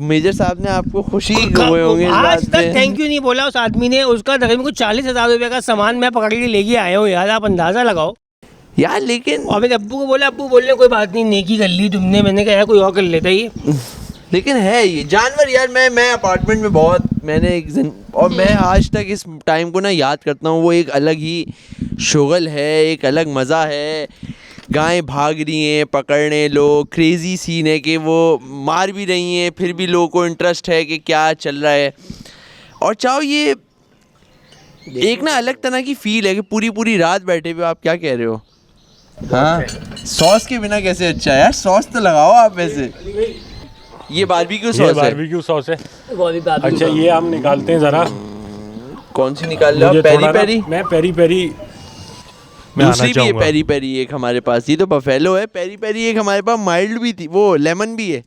मेजर साहब ने आपको खुशी हुए होंगे इस आज बात तक पे। थैंक यू नहीं बोला उस आदमी ने। उसका तकरीबन कुछ 40,000 रुपये का सामान मैं पकड़ के लेके आया हूँ यार, आप अंदाजा लगाओ। यार लेकिन और मैंने अब्बू को बोला, अब्बू बोलने कोई बात नहीं, नेकी कर ली तुमने। मैंने कहा यार कोई और कर लेता ये। लेकिन है ये जानवर यार, मैं अपार्टमेंट में बहुत मैंने और मैं आज तक इस टाइम को ना याद करता हूँ। वो एक अलग ही शुगल है, एक अलग मज़ा है। गायें भाग रही हैं पकड़ने, लोग क्रेज़ी सीन है कि वो मार भी रही हैं, फिर भी लोगों को इंटरेस्ट है कि क्या चल रहा है। और चाहो ये एक ना अलग तरह की फील है कि पूरी पूरी रात बैठे हुए। आप क्या कह रहे हो? हाँ, सॉस के बिना कैसे अच्छा है यार? सॉस तो लगाओ आप वैसे। ये बारबेक्यू ये सॉस है। बारबेक्यू सॉस है। अच्छा ये हम निकालते हैं ज़रा। कौन सी निकाल रहे हो? मुझे पेरी थोड़ा ना- पेरी? मैं पेरी पेरी मैं आना दूसरी भी है चाहूँगा। पेरी पेरी एक हमारे पास। ये तो बफेलो है। पेरी पेरी एक हमारे पास माइल्ड भी थी, वो लेमन भी है।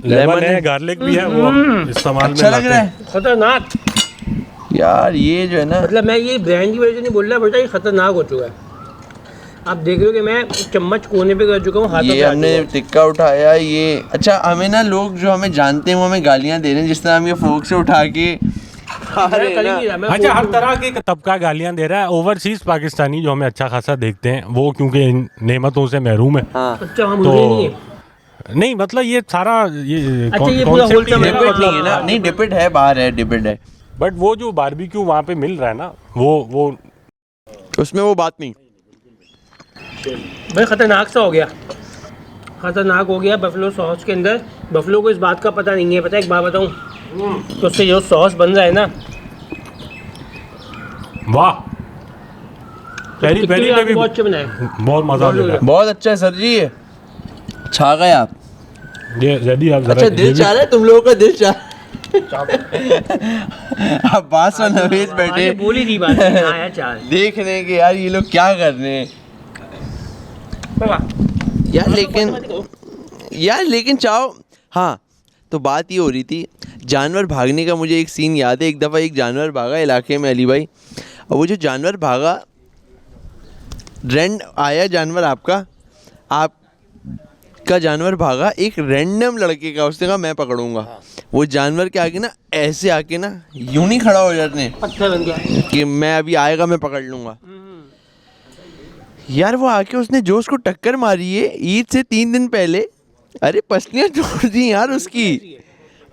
लेमन है, गार्लिक भी है, वो हम इस्तेमाल में अच्छा लग लाते रहा हैं। है खतरनाक। यार। ये जो है ना, मतलब मैं ये ब्रांड की वजह से नहीं बोल रहा बेटा, ये खतरनाक हो चुका है। आप देख रहे हो कि मैं चम्मच कोने पे कर चुका हूँ, हाथों ये पे आ हमने चुका हूँ। टिक्का उठाया। ये अच्छा, हमें ना लोग जो हमें जानते हैं वो हमें गालियां दे रहे हैं, जिस तरह हम ये फोक से उठा के खा मैं रहे हैं कल ही ना। नहीं रहा, मैं अच्छा हर फोन- तरह के तबका गालियां दे रहा है। ओवरसीज पाकिस्तानी जो हमें अच्छा खासा देखते हैं, वो क्योंकि इन नेमतों से महरूम है। हाँ, अच्छा हम मुझे नहीं है। नहीं मतलब ये सारा ये अच्छा, ये पूरा concept ही wholesome है ना, डिपिट मतलब- नहीं है ना? नहीं, डिपिट है, बाहर है, डिपिट है। बट वो जो बारबेक्यू वहाँ पे मिल रहा है ना, वो उसमें वो बात नहीं। भाई खतरनाक सा हो गया, खतरनाक हो गया बफलो सॉस के अंदर। बफलो को इस बात का पता नहीं है। पता है एक बात बताऊँ, तो उससे जो सॉस बन रहा है ना, वाह पेरी टिक्की पेरी भी ने भी बहुत अच्छे बनाए। बहुत मजा बहुत ले रहा बहुत अच्छा है सर जी। ये छा गए आप। है। ये जल्दी आप जरा अच्छा, ये दिल भी- चाह रहा है तुम लोगों का? दिल चाह अब्बास और नवेद बैठे आगे बोल ही दी बात है, हाँ यार चार। देख रहे हैं कि यार ये लोग क्या कर रहे हैं। यार लेकिन चाहो। हाँ, तो बात ये हो रही थी जानवर भागने का। मुझे एक सीन याद है। एक दफ़ा एक जानवर भागा इलाके में, अली भाई। और वो जो जानवर भागा, आया जानवर आपका जानवर भागा एक रैंडम लड़के का। उसने कहा मैं पकड़ूंगा। वो जानवर के आगे ना ऐसे आके ना यूं नहीं खड़ा हो जाते पत्थर बन गया। कि मैं अभी आएगा मैं पकड़ लूंगा। यार वो आके उसने जो उसको टक्कर मारी है ईद से 3 दिन पहले, अरे पसलियां तोड़ दी यार उसकी।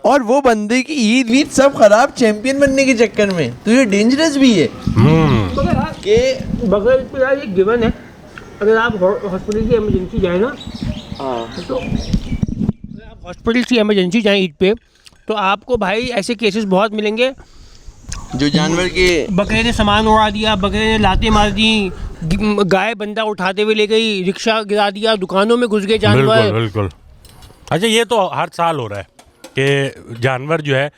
और वो बंदे की ईद वीद सब खराब चैंपियन बनने के चक्कर में। तो ये डेंजरस भी है कि बगैर पे यार ये गिवन है। अगर आप हॉस्पिटल की इमरजेंसी जाए ना, तो अगर आप हॉस्पिटल की इमरजेंसी जाएँ ईद पे, तो आपको भाई ऐसे केसेस बहुत मिलेंगे। जो जानवर के बकरे ने सामान उड़ा दिया, बकरे ने लातें मार दी, गाय बंदा उठाते हुए ले गई, रिक्शा गिरा दिया, दुकानों में घुस गए बिल्कुल जानवर। बिल्कुल। अच्छा ये तो हर साल हो रहा है कि जानवर जो है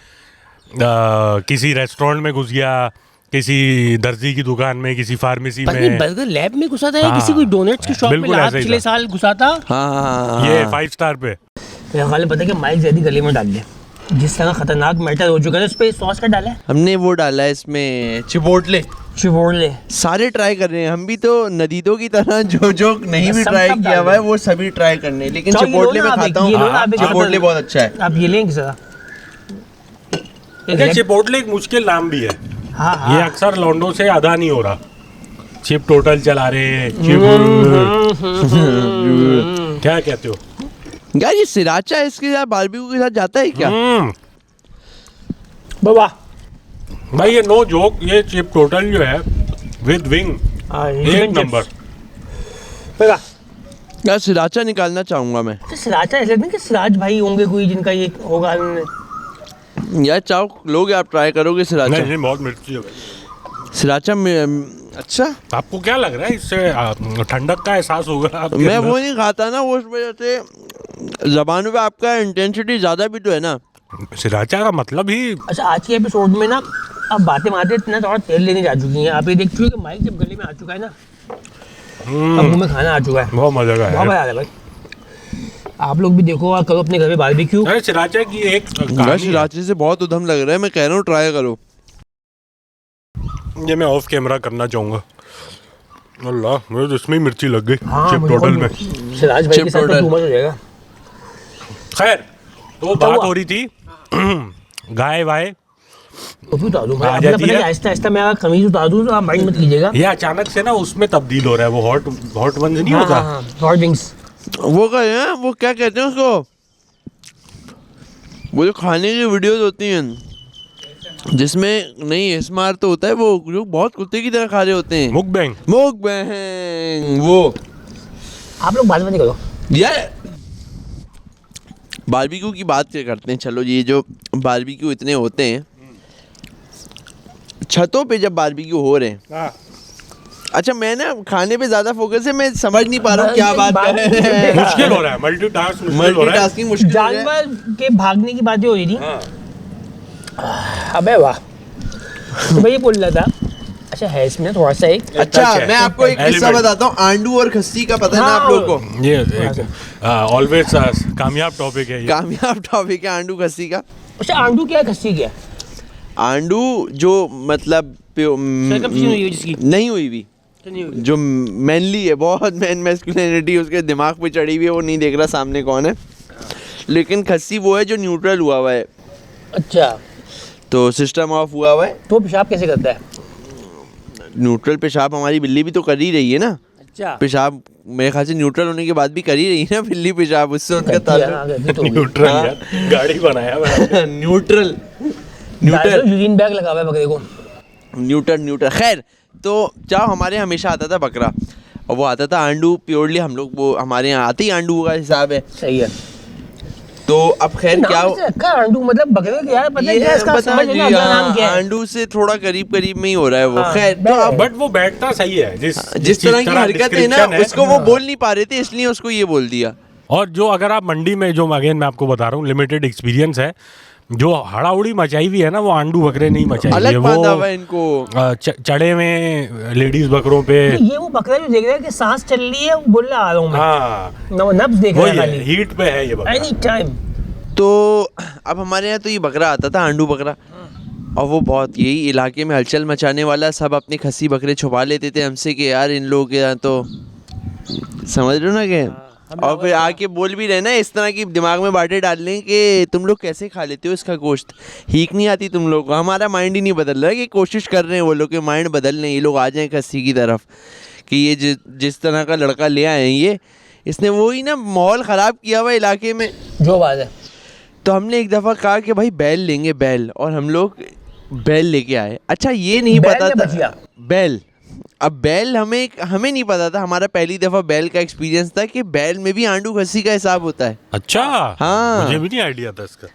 किसी रेस्टोरेंट में घुस गया, किसी दर्जी की दुकान में, किसी फार्मेसी पता नहीं में। बर्गर लैब में घुसा था या हाँ, किसी कोई डोनेट्स की शॉप में बिल्कुल लात ऐसा ही पिछले था। साल घुसा था। हाँ ये 5 स्टार पे। मेरे ख्याल में पता है कि माइक ज्यादा गले में डाल दे। जिस तरह खतरनाक मैटर हो चुका है, उस पर सॉस का डाला है, हमने वो डाला है इसमें चिपोटले। चिवोड़ले। सारे ट्राई कर रहे हैं हम भी तो नदीदों की तरह। जो नहीं भी सब ट्राई डाल किया हुआ है दें। वो सभी ट्राई करने। लेकिन चलो, ये लो चिपोटले ना में आप एक, खाता ये लो ना हूँ। आप एक। चिपोटले बहुत अच्छा है। आप ये लेंगे जरा। अच्छा चिपोटले एक मुश्किल नाम भी है। हाँ हाँ। ये अक्सर लॉन्डो से अदा नहीं हो रहा। चिप टोटल चला रहे हैं, क्या कहते हो? यार ये सिराचा इसके साथ बारबेक्यू के साथ जाता है क्या? बाबा भाई ये नो जोक, ये चिप टोटल जो है विद विंग एक नंबर। यार सिराचा निकालना चाहूंगा मैं। सिराचा ऐसे नहीं कि सिराज भाई होंगे कोई जिनका ये होगा। यार चाहो लोगे आप ट्राई करोगे सिराचा? नहीं बहुत मिर्ची है भाई। सिराचा में अच्छा। आपको क्या लग रहा है इससे ठंडक का एहसास होगा आपके मैं अंदर? वो नहीं खाता ना, वो उस वजह से जबान पे आपका इंटेंसिटी ज़्यादा भी तो है ना। सिराचा का मतलब ही अच्छा आज के एपिसोड में ना अब बातें मारते इतना थोड़ा तेल लेने जा चुकी हैं। आप ये देख चुके कि माइक जब गले में आ चुका है ना, अब मुंह में खाना आ चुका है। बहुत मजा का बहुत है। मजा आ रहा है भाई। आप लोग भी देखो और करो अपने घर में बारबेक्यू। अरे सिराचा की एक यार कहानी है। सिराचे से बहुत उधम लग रहा है। मैं कह रहा हूँ ट्राई करो। ये मैं ऑफ कैमरा करना चाहूंगा। अल्लाह मुझे तो इसमें ही मिर्ची लग गई हाँ, चिप मुझे टोटल को- में। सिराज भाई चिप के साथ तो टोटल। too much हो जाएगा। खैर तो क्या बात हुआ? हो रही थी गाय वाय। वो भी उतार दूँ भाई। आ अपना जाती पता है। है आहिस्ता आहिस्ता मैं अगर कमीज उतार दूँ तो आप माइंड मत कीजिएगा। ये अचानक से ना उसमें तब्दील हो रहा है। वो हॉट वन नहीं हाँ होता। हाँ हॉट विंग्स। वो क्या है, वो क्या कहते हैं उसको, वो जो खाने की वीडियोस होती हैं जिसमें नहीं एसएमआर तो होता है, वो जो बहुत कुत्ते की तरह खा रहे होते हैं, मुकबैंग। मुकबैंग, वो आप लोग बाद में करो यार। बारबेक्यू की बात करते हैं, चलो ये जो बारबेक्यू इतने होते हैं छतों पे, जब बारबेक्यू हो रहे हैं, अच्छा मैं ना खाने पे ज्यादा फोकस है, मैं समझ नहीं पा रहा हूँ क्या बात कर रहे हैं। मुश्किल हो रहा है, मल्टीटास्किंग मुश्किल हो रहा है। मल्टीटास्किंग मुश्किल हो रहा है। जानवर के भागने की बातें हो रही थी। हाँ। अबे वाह, तो मैं ये बोल रहा था, अच्छा है इसमें थोड़ा सा एक, अच्छा मैं आपको एक किस्सा Element। बताता हूँ, आंडू और खस्सी का, पता है ना आप लोगों को? ये ऑलवेज कामयाब टॉपिक है ये। कामयाब टॉपिक है आंडू खस्सी का। अच्छा आंडू क्या है, खस्सी क्या है? आंडू जो मतलब Circumcision हुई है जिसकी? नहीं हुई भी, जो मैनली है, बहुत मैन मैस्कुलिनिटी उसके दिमाग पे चढ़ी हुई है, वो नहीं देख रहा सामने कौन है। लेकिन खस्सी वो है जो न्यूट्रल हुआ हुआ है, अच्छा तो सिस्टम ऑफ हुआ हुआ है। तो पेशाब कैसे करता है? न्यूट्रल पेशाब हमारी बिल्ली भी तो कर ही रही है ना। अच्छा पेशाब मेरे ख्याल से न्यूट्रल होने के बाद भी कर ही रही है ना बिल्ली पेशाब, उससे उनका ताल्लुक। न्यूट्रल यार, गाड़ी बनाया मैंने। न्यूट्रल न्यूट्रल यूरिन बैग लगा हुआ है बकरे को। न्यूट्रल खैर, तो चाहो हमारे यहाँ हमेशा आता था बकरा, और वो आता था आंडू प्योरली, हम लोग वो हमारे यहाँ आते ही आंडू का हिसाब है। सही है। तो अब खैर क्या नाम से रखा है आंडू, मतलब बकरे का यार, पता है क्या इसका, समझ जी, लेना अगला नाम क्या है? आंडू से थोड़ा करीब करीब में ही हो रहा है वो। हाँ, खैर तो अब बट वो बैठता सही है, जिस तरह की हरकत है ना, description उसको वो बोल नहीं पा रहे थे, इसलिए उसको ये बोल दिया। और जो अगर आप मंडी में, जो अगेन मैं आपको बता रहा हूँ, लिमिटेड एक्सपीरियंस है, जो हड़ाउड़ी मचाई हुई है ना, वो आंडू बकरे नहीं मचाई हुई है, अलग बांधा हुआ वो है इनको। चढ़े में लेडीज बकरों पे। ये वो बकरा जो देख रहा है कि सांस चल रही है, वो बोल रहा आ रहा हूँ मैं, हाँ नब्ज देख रहा वही है है, खाली हीट पे है ये बकरा। Any time. तो अब हमारे यहाँ तो ये बकरा आता था, आंडू बकरा, और वो बहुत यही इलाके में हलचल मचाने वाला, सब अपने खस्सी बकरे छुपा लेते थे हमसे कि यार इन लोगों के यहाँ तो, समझ रहे हो ना क्या। और फिर आके बोल भी रहे ना, इस तरह की दिमाग में बातें डाल लें कि तुम लोग कैसे खा लेते हो इसका गोश्त, हीक नहीं आती तुम लोग को। हमारा माइंड ही नहीं बदल रहा है, कि कोशिश कर रहे हैं वो लोग के माइंड बदल लें, ये लोग आ जाएं खस्सी की तरफ, कि ये जिस तरह का लड़का ले आए हैं ये, इसने वही ना माहौल ख़राब किया हुआ इलाके में। जो बात है, तो हमने एक दफ़ा कहा कि भाई बैल लेंगे, बैल, और हम लोग बैल लेके आए। अच्छा ये नहीं बैल पता या था बछिया? बैल, अब बैल हमें नहीं पता था, हमारा पहली दफ़ा बैल का एक्सपीरियंस था कि बैल में भी आंडू खस्सी का हिसाब होता है। अच्छा, हाँ। मुझे भी नहीं आइडिया था इसका।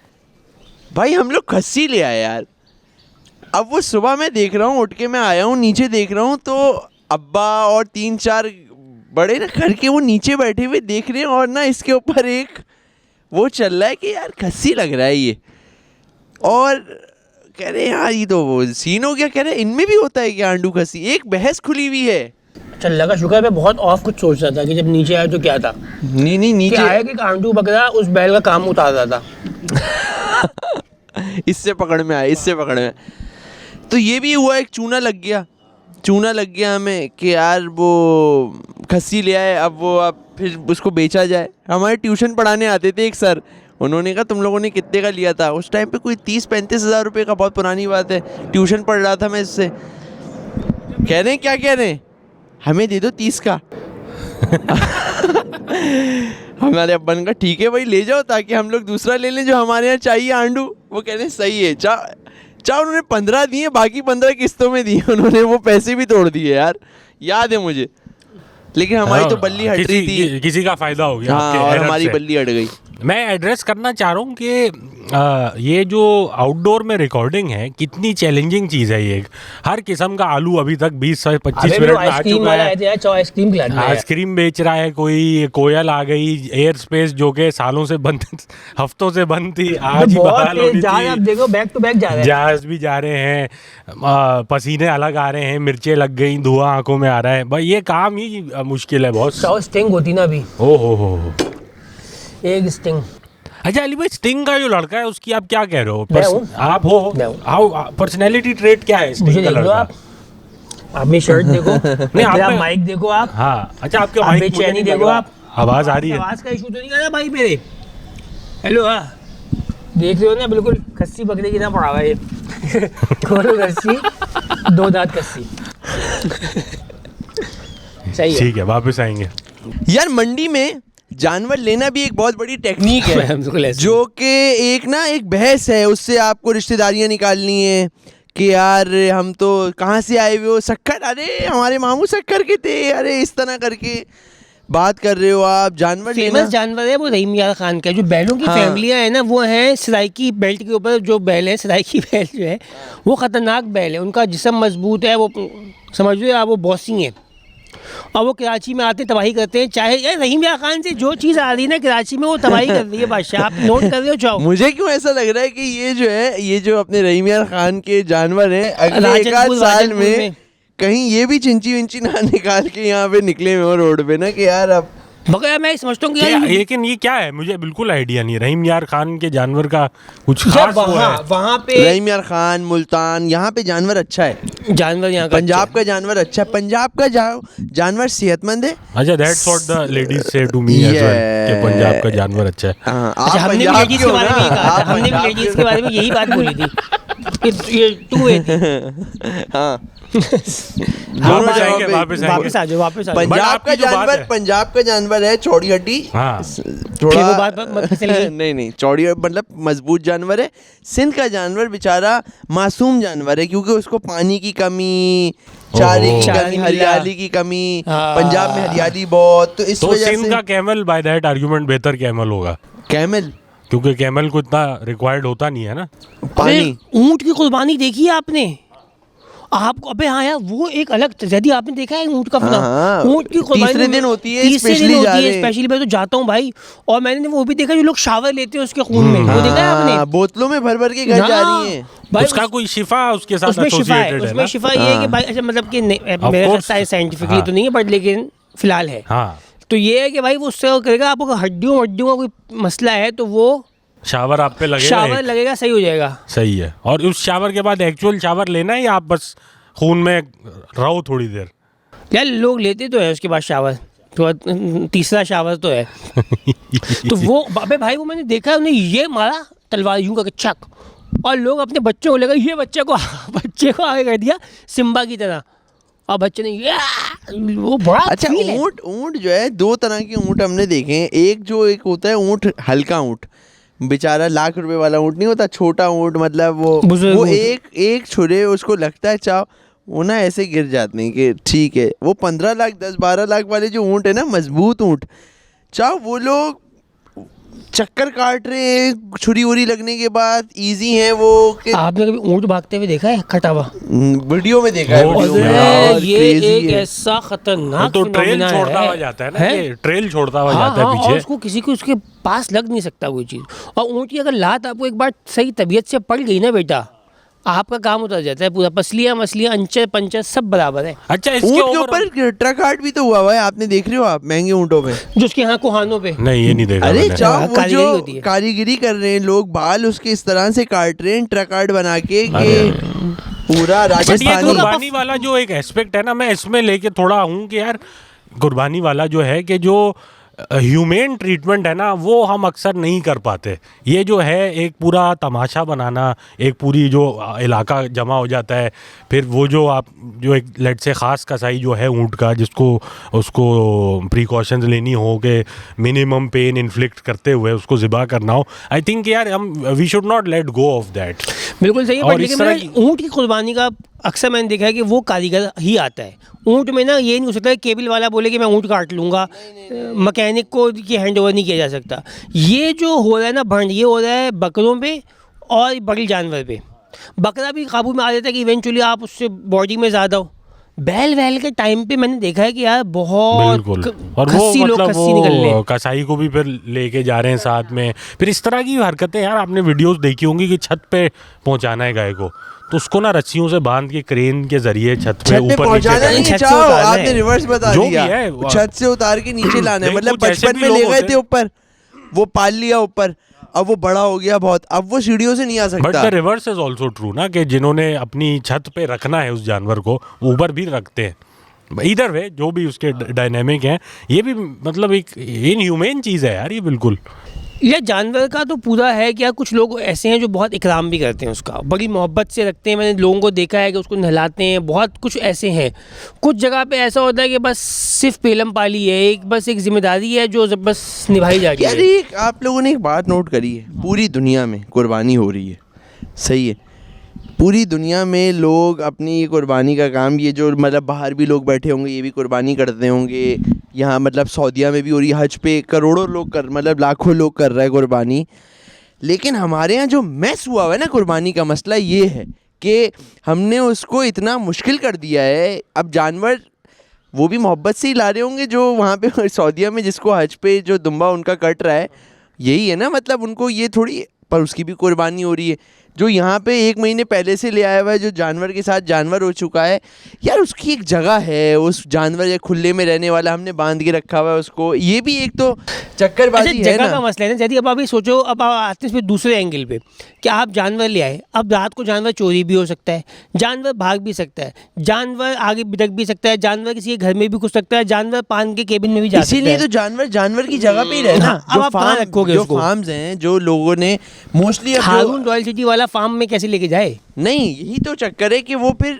भाई हम लोग खस्सी ले आए यार। अब वो सुबह मैं देख रहा हूँ, उठ के मैं आया हूँ नीचे, देख रहा हूँ तो अब्बा और 3-4 बड़े ना करके वो नीचे बैठे हुए देख रहे हैं, और ना इसके ऊपर एक वो चल रहा है कि यार खस्सी लग रहा है ये, और कह रहे हैं यार ये तो वो सीन हो गया। कह रहे हैं इनमें भी होता है क्या आंडू खस्सी, एक बहस खुली हुई है। अच्छा लगा, शुक्र मैं बहुत ऑफ कुछ सोच रहा था कि जब नीचे आया तो क्या था, नहीं नीचे आया कि आंडू बकरा उस बैल का काम उतार रहा था। इससे पकड़ में आया, इससे पकड़ में। तो ये भी हुआ, एक चूना लग गया हमें कि यार वो खस्सी ले आए, अब फिर उसको बेचा जाए। हमारे ट्यूशन पढ़ाने आते थे एक सर, उन्होंने कहा तुम लोगों ने कितने का लिया था? उस टाइम पे कोई 30-35 हज़ार रुपये का, बहुत पुरानी बात है, ट्यूशन पढ़ रहा था मैं इससे। कह रहे हैं क्या कह रहे हैं, हमें दे दो 30 का। हमारे अब्बा ने कहा ठीक है भाई ले जाओ, ताकि हम लोग दूसरा ले लें जो हमारे यहाँ चाहिए आंडू। वो कह रहे हैं सही है, चाह उन्होंने 15 दिए, बाकी 15 किस्तों में दिए उन्होंने, वो पैसे भी तोड़ दिए यार, याद है मुझे। लेकिन हमारी तो बल्ली हट रही थी, किसी का फायदा हो गया। हाँ, और हमारी बल्ली हट गई। मैं एड्रेस करना चाह रहा हूँ कि ये जो आउटडोर में रिकॉर्डिंग है, कितनी चैलेंजिंग चीज़ है ये। हर किस्म का आलू अभी तक 20 से 25 मिनट में आ चुका है। आइसक्रीम खिलाना है, आइसक्रीम बेच रहा है कोई, कोयल आ गई, एयर स्पेस जो कि सालों से बंद, हफ्तों से बंद थी, आज ही बहाल हो जहाज आप गई थी। देखो बैक टू बैक जा रहे हैं, जहाज भी जा रहे हैं, पसीने अलग आ रहे हैं, मिर्चें लग गई, धुआं आंखों में आ रहा है। भाई ये काम ही मुश्किल है बहुत। स्टिंग होती ना अभी, ओ हो। एक स्टिंग। अच्छा अली भाई, स्टिंग का जो लड़का है उसकी आप क्या कह रहे हो? मैं हूँ। आप हो? मैं हूँ। हाउ पर्सनैलिटी ट्रेट क्या है मुझे स्टिंग का देख लो लड़का? आप मेरी शर्ट देखो, नहीं, आप मेरा में- माइक देखो आप, हाँ अच्छा, आपके आप माइक बेचैनी मुझे नहीं देखो लग रहा। आप। आवाज आ रही है। आवाज का इशू तो नहीं कर रहा भाई मेरे? हेलो, हाँ देख रहे हो ना, बिल्कुल खस्सी बकरे की तरह पड़ा हुआ है ये। खोलो खस्सी, 2 दांत खस्सी। सही है। ठीक है, वापस आएंगे। यार मंडी में जानवर लेना भी एक बहुत बड़ी टेक्निक बिल्कुल है, ऐसे। जो कि एक बहस है, उससे आपको रिश्तेदारियां निकालनी है कि यार हम तो कहाँ से आए हुए हो, शक्कर, अरे हमारे मामू शक्कर के थे, अरे इस तरह करके बात कर रहे हो आप। जानवर लेना फेमस जानवर है वो रहीम यार खान का। जो बैलों की हाँ। फैमिलियां है ना, वो हैं सराइकी बेल्ट के ऊपर जो बैल है, सराइकी बैल जो है वो ख़तरनाक बैल है। उनका जिस्म मजबूत है, वो समझ लो आप, वो बॉसी हैं और वो कराची में आते तबाही करते हैं। चाहे यार रहीम यार खान से जो चीज़ आ रही है ना कराची में, वो तबाही कर रही है बादशाह। आप नोट कर रहे हो चाहो। मुझे क्यों ऐसा लग रहा है कि ये जो अपने रहीम यार खान के जानवर हैं, अगले एक आध राजनपुर साल में में कहीं ये भी चिंची विंची ना निकाल के यहाँ पे निकले हुए हो रोड पे ना, कि यार अब मगर मैं समझता हूँ कि यार लेकिन ये क्या है, मुझे बिल्कुल आइडिया नहीं। रहीम यार खान के जानवर का कुछ यार खास वो है? वहाँ पे रहीम यार खान, मुल्तान, यहाँ पे जानवर अच्छा है। जानवर यहाँ का पंजाब का जानवर अच्छा है, पंजाब का जानवर सेहतमंद है। अच्छा, दैट्स व्हाट द लेडीज से टू मी एज वेल, कि पंजाब का जानवर अच्छा है। हाँ, आप अच्छा, हमने भी पंजाब लेडीज के के हो बारे ना, में ये कहा था, आप हमने भी पंजाब लेडीज के के बारे में यही बात बोली थी कि ये टू वे थी। हाँ, हाँ, दोनों जगहों पे। वापस आ जाओ वापस आ जाओ। पंजाब का जानवर है चौड़ी हड्डी, हाँ। फिर वो बात मत फिसल गई। नहीं चौड़ी मतलब मजबूत जानवर है। सिंध का जानवर बेचारा मासूम जानवर है, क्योंकि उसको पानी की कमी, चारे की चारा कमी, नहीं हरियाली की कमी, हाँ। पंजाब में हरियाली बहुत, तो इस तो वजह सिंध से का कैमल बाय दैट आर्गुमेंट बेहतर कैमल होगा, कैमल क्योंकि कैमल को इतना रिक्वायर्ड होता नहीं है ना। पानी। ऊंट की कुर्बानी देखी है आपने? आपको अबे हाँ यार, वो एक अलग यदि आपने देखा है ऊंट का फिल्म, हाँ, ऊंट की कुर्बानी तीसरे दिन होती है, तीसरे दिन स्पेशली होती जा है रहे। स्पेशली। मैं तो जाता हूँ भाई, और मैंने वो भी देखा जो लोग शावर लेते हैं उसके खून में, वो देखा है आपने? हाँ, बोतलों में भर भर के घर जा हाँ, रही हैं। भाई उसका कोई शिफा उसके साथ उसमें शिफा है, एसोसिएटेड है उसमें ना। शिफा ये है कि भाई अच्छा मतलब कि मेरे course। साइंटिफिकली हाँ। तो नहीं है बट लेकिन फिलहाल है। हाँ, तो ये है कि भाई वो उससे करेगा, आपको हड्डियों वड्डियों का कोई मसला है तो वो शावर आप पे लगेगा, शावर एक। लगेगा, सही हो जाएगा। सही है। और उस शावर के बाद एक्चुअल शावर लेना है या आप बस खून में रहो थोड़ी देर? यार लोग लेते तो है उसके बाद शावर, तो तीसरा शावर तो है। तो वो अबे भाई वो मैंने देखा है, उन्हें ये मारा तलवार यूं करके चक, और लोग अपने बच्चों को लेकर ये बच्चे को आगे कर दिया सिम्बा की तरह, और बच्चे ने ये वो बड़ा अच्छा, feel है। ऊंट जो है, दो तरह के ऊंट हमने देखे हैं। एक होता है ऊंट, हल्का ऊंट, बेचारा लाख रुपए वाला ऊंट नहीं होता, छोटा ऊंट, मतलब वो बुजुर्ग ऊंट। एक छुरे उसको लगता है चाव, वो ना ऐसे गिर जाते हैं कि ठीक है। वो 15 लाख 10-12 लाख वाले जो ऊंट है ना, मजबूत ऊंट, चाव वो लोग चक्कर काट रहे हैं छुरी उरी लगने के बाद, इजी है वो कि आपने कभी ऊंट भागते हुए देखा है खटा हुआ? वीडियो में देखा है, वो वीडियो में। अरे और ये crazy एक है। ऐसा वो खतरनाक तो ट्रेल phenomenon छोड़ता हुआ जाता है ना, हैं? ये ट्रेल छोड़ता हुआ हाँ, जाता है हाँ, और पीछे। उसको किसी को उसके पास लग नहीं सकता कोई चीज़। और ऊँट की अगर लात आपको एक बार सही तबीयत से पड़ गई ना बेटा, आपका काम उतर जाता है पूरा। पसलियाँ मसलियाँ अंचर पंचर सब बराबर है। अच्छा, इसके ऊंट के ऊपर ऊपर ट्रक हार्ट भी तो हुआ है, आपने देख रहे हो आप महंगे ऊंटों पे? जो उसके यहाँ कोहानों पे नहीं, ये नहीं देखा अरे मैंने। चाव वो कारीगरी जो होती है। कारीगरी कर रहे हैं लोग, बाल उसके इस तरह से काट रहे हैं ट्रक आर्ट बना के कि पूरा बट ये राजस्थानी। कुर्बानी वाला जो एक एस्पेक्ट है ना, मैं इसमें लेके थोड़ा हूँ कि यार कुर्बानी वाला जो है कि जो ह्यूमेन ट्रीटमेंट है ना, वो हम अक्सर नहीं कर पाते। ये जो है एक पूरा तमाशा बनाना, एक पूरी जो इलाका जमा हो जाता है, फिर वो जो आप जो एक लेट से ख़ास कसाई जो है ऊँट का, जिसको उसको प्रिकॉशंस लेनी हो कि मिनिमम पेन इन्फ्लिक्ट करते हुए उसको ज़िबा करना हो, आई थिंक यार हम we should not let go of that. बिल्कुल सही है। और बट इस लेकिन तरह मैंने ऊँट की कुर्बानी का अक्सर मैंने देखा है कि वो कारीगर ही आता है। ऊँट में ना ये नहीं हो सकता कि केबल वाला बोले कि मैं ऊँट काट लूँगा, मैकेनिक को की हैंड ओवर नहीं किया जा सकता। ये जो हो रहा है ना भंड, ये हो रहा है बकरों पे और बड़े जानवर पे। बकरा भी काबू में आ जाता है कि इवेंचुअली आप उससे बॉडी में ज़्यादा हो। बैल वैल के टाइम पे मैंने देखा है कि यार बहुत बिल्कुल। और वो खस्सी लोग मतलब खस्सी निकल रहे वो हैं। कसाई को भी फिर लेके जा रहे हैं साथ में, फिर इस तरह की हरकतें। यार आपने वीडियोस देखी होंगी कि छत पे पहुंचाना है गाय को, तो उसको ना रस्सियों से बांध के क्रेन के जरिए छत पे ऊपर नीचे पहुंचाना करना। नहीं छत से चाहो, उतारना आपने है। रिवर्स बता जो भी दिया, है, छत से उतार के नीचे लाना है। नहीं, मतलब कुछ ऐसे बचपन भी में लोग ले गए होते थे हैं। ऊपर, वो पाल लिया ऊपर, अब वो बड़ा हो गया बहुत, अब वो सीढ़ियों से नहीं आ बट सकता। The reverse is also true ना, कि जिन्होंने अपनी छत पे रखना है उस जानवर को, ऊपर भी रखते हैं। इधर वे जो भी उसके डायनेमिक हैं, ये भी मतलब एक इनह्यूमेन चीज़ है यार, ये बिल्कुल। ये जानवर का तो पूरा है कि कुछ लोग ऐसे हैं जो बहुत इकराम भी करते हैं, उसका बड़ी मोहब्बत से रखते हैं। मैंने लोगों को देखा है कि उसको नहलाते हैं, बहुत कुछ ऐसे हैं। कुछ जगह पे ऐसा होता है कि बस सिर्फ पेलम पाली है, एक बस एक जिम्मेदारी है जो बस निभाई जा रही यार है। एक आप लोगों ने एक बात नोट करी है, पूरी दुनिया में कुर्बानी हो रही है, सही है, पूरी दुनिया में लोग अपनी ये कुर्बानी का काम, ये जो मतलब बाहर भी लोग बैठे होंगे ये भी कुर्बानी करते होंगे, यहाँ मतलब सऊदीया में भी हो रही है, हज पे करोड़ों लोग कर मतलब लाखों लोग कर रहे हैं कुर्बानी। लेकिन हमारे यहाँ जो मैस हुआ है ना कुर्बानी का मसला ये है कि हमने उसको इतना मुश्किल कर दिया है। अब जानवर वो भी मोहब्बत से ही ला रहे होंगे जो वहाँ पे सऊदीया में जिसको हज पे जो दुम्बा उनका कट रहा है, यही है ना, मतलब उनको ये थोड़ी, पर उसकी भी कुर्बानी हो रही है। जो यहाँ पे 1 महीने पहले से ले आया हुआ है, जो जानवर के साथ जानवर हो चुका है, यार उसकी एक जगह है, उस जानवर या खुले में रहने वाला हमने बांध के रखा हुआ है उसको, ये भी एक तो चक्करबाजी है जगह ना। का मसला है ना। यदि अब आप ये सोचो, अब आप आते हैं इस पे दूसरे एंगल पे कि आप जानवर ले आए, अब रात को जानवर चोरी भी हो सकता है, जानवर भाग भी सकता है, जानवर आगे बिदक भी सकता है, जानवर किसी के घर में भी घुस सकता है, जानवर पान के केबिन में भी जा सकता है। इसीलिए तो जानवर जानवर की जगह पे ही रहना। हाँ, अब आप कहाँ रखोगे जो उसको? फार्म्स हैं जो लोगों ने मोस्टली हारून रॉयल सिटी वाला फार्म में कैसे लेके जाए? नहीं, यही तो चक्कर है कि वो फिर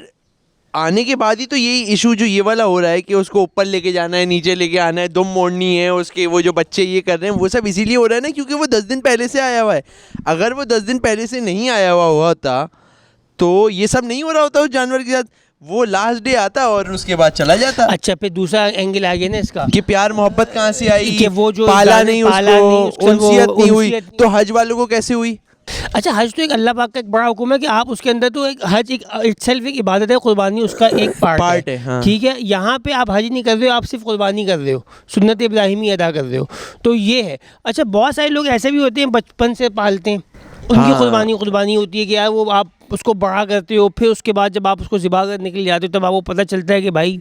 आने के बाद ही तो यही इशू जो ये वाला हो रहा है कि उसको ऊपर लेके जाना है, नीचे लेके आना है, दुम मोड़नी है उसके, वो जो बच्चे ये कर रहे हैं वो सब इसीलिए हो रहा है ना क्योंकि वो 10 दिन पहले से आया हुआ है। अगर वो 10 दिन पहले से नहीं आया हुआ होता तो ये सब नहीं हो रहा होता उस जानवर के साथ, वो लास्ट डे आता और उसके बाद चला जाता। अच्छा, फिर दूसरा एंगल आ गया ना इसका कि प्यार मोहब्बत कहाँ से आई, कि वो जो पाला नहीं उसको, उसको उनसियत नहीं हुई, उनसियत तो हज वालों को कैसे हुई? अच्छा, हज तो एक अल्लाह पाक का एक बड़ा हुक्म है कि आप उसके अंदर तो एक हज एक इटसेल्फ एक इबादत है, कुर्बानी उसका एक पार्ट है, हाँ। ठीक है। यहाँ पे आप हज नहीं कर रहे हो, आप सिर्फ कुर्बानी कर रहे हो, सुन्नत इब्राहिमी अदा कर रहे हो, तो ये है। अच्छा, बहुत सारे लोग ऐसे भी होते हैं बचपन से पालते हैं, उनकी कुर्बानी होती है कि यार वो आप उसको बड़ा करते हो, फिर उसके बाद जब आप उसको ज़िबा कर निकल जाते हो तब आपको पता चलता है कि भाई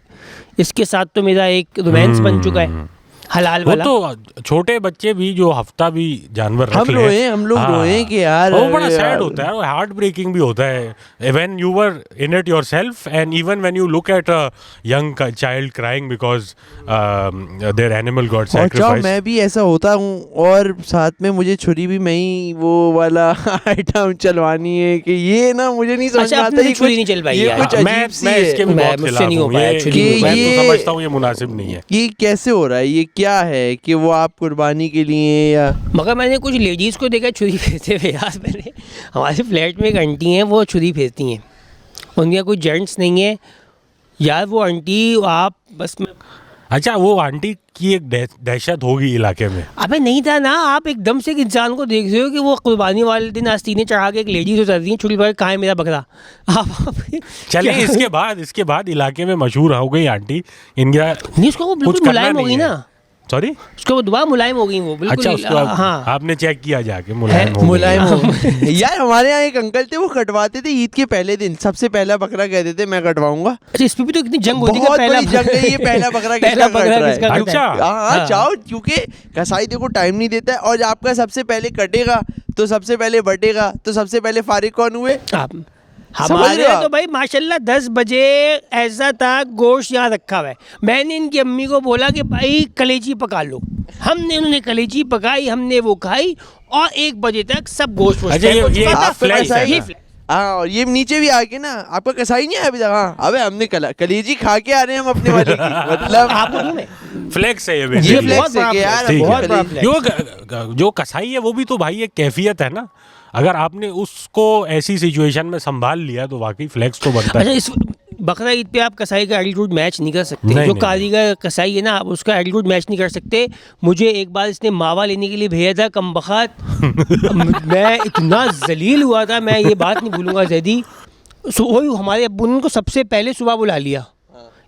इसके साथ तो मेरा एक रोमांस बन चुका है हलाल वो वाला। तो छोटे बच्चे भी जो हफ्ता भी जानवर हम रोए, हम लोग रोए कि यार वो बड़ा सैड होता है, हार्ट ब्रेकिंग भी होता है when you were in it yourself and even when you look at a young child crying because their animal got और चाहो सैक्रिफाइस। मैं भी ऐसा होता हूँ और साथ में मुझे छुरी भी मैं ही वो वाला आइटम चलवानी है कि ये ना मुझे नहीं समझ अच्छा, में आता आपने ये छुरी कुछ नहीं चलवाई ये यार। कुछ मैं अजीब सी मैं इसके भी है। बहुत मुझसे खिलाफ नहीं हो हूँ, पाया ये छुरी नहीं हो मैं पाया। तो समझता हूँ ये मुनासिब नहीं है। ये कैसे हो रहा है, ये क्या है कि वो आप कुर्बानी के लिए या मगर मैंने कुछ लेडीज़ को देखा छुरी फेंकते हुए यार। मैंने हमारे फ्लैट में एक आंटी हैं, वो छुरी फेंकती हैं, उनका कोई जेंट्स नहीं है यार। वो आंटी आप बस अच्छा, वो आंटी की एक दहशत होगी इलाके में। अबे नहीं था ना, आप एकदम से एक इंसान को देख रहे हो कि वो कुर्बानी वाले दिन आस्तीने चढ़ा के एक लेडीज उतर रही है, छुरी भाई कहाँ है मेरा बकरा। आप चलिए क्या- इसके बाद इलाके में मशहूर हो गई आंटी इनका नहीं, उसको वो बिल्कुल कुछ करना मुलायम हो नहीं गई है। ना, सॉरी, उसको वो दुआ मुलायम हो गई वो बिल्कुल। अच्छा उसको हाँ आपने चेक किया जाके मुलायम हो गई। मुलायम हो यार हमारे यहाँ एक अंकल थे, वो कटवाते थे ईद के पहले दिन, सबसे पहला बकरा कहते थे मैं कटवाऊंगा। अच्छा, इस पे भी तो इतनी जंग होती है बहुत कि पहला बड़ी जंग है ये, पहला बकरा पहला किसका बकरा कट रहा किसका है। कट रहा है। अच्छा। हाँ चाहो, क्योंकि कसाई देखो टाइम नहीं देता है और आपका सबसे पहले कटेगा तो सबसे पहले बटेगा तो सबसे पहले फारिग कौन हुए? आप समझ हमारे रहे हो यहाँ तो आप? भाई माशाल्लाह 10 बजे ऐसा था, गोश्त यहाँ रखा हुआ है। मैंने इनकी अम्मी को बोला कि भाई कलेजी पका लो, उन्होंने कलेजी पकाई, हमने वो खाई और 1 बजे तक सब गोश्त अच्छा, ये आपका फ्लैश कसाई है है। हाँ, और ये नीचे भी आके ना आपका कसाई नहीं आया अभी तक। हाँ, अबे हमने कलेजी खा के आ रहे हैं हम अपने वाले की, मतलब आपको दूं मैं? फ्लेक्स है ये ये basically। फ्लेक्स है बड़ा कि यार ठीक है। बहुत बड़ा कलेजी- फ्लेक्स। जो कसाई है वो भी तो भाई एक कैफियत है ना, अगर आपने उसको ऐसी सिचुएशन में संभाल लिया तो वाकई फ्लेक्स तो बनता अच्छा, है। इस बकरा ईद पे आप कसाई का एटीट्यूड मैच नहीं कर सकते। नहीं, जो नहीं। कारीगर कसाई है ना, आप उसका एटीट्यूड मैच नहीं कर सकते। मुझे एक बार इसने मावा लेने के लिए भेजा था, कमबख्त मैं इतना जलील हुआ था, मैं ये बात नहीं भूलूंगा जैदी। वही हमारे अब्बू ने उनको सबसे पहले सुबह बुला लिया,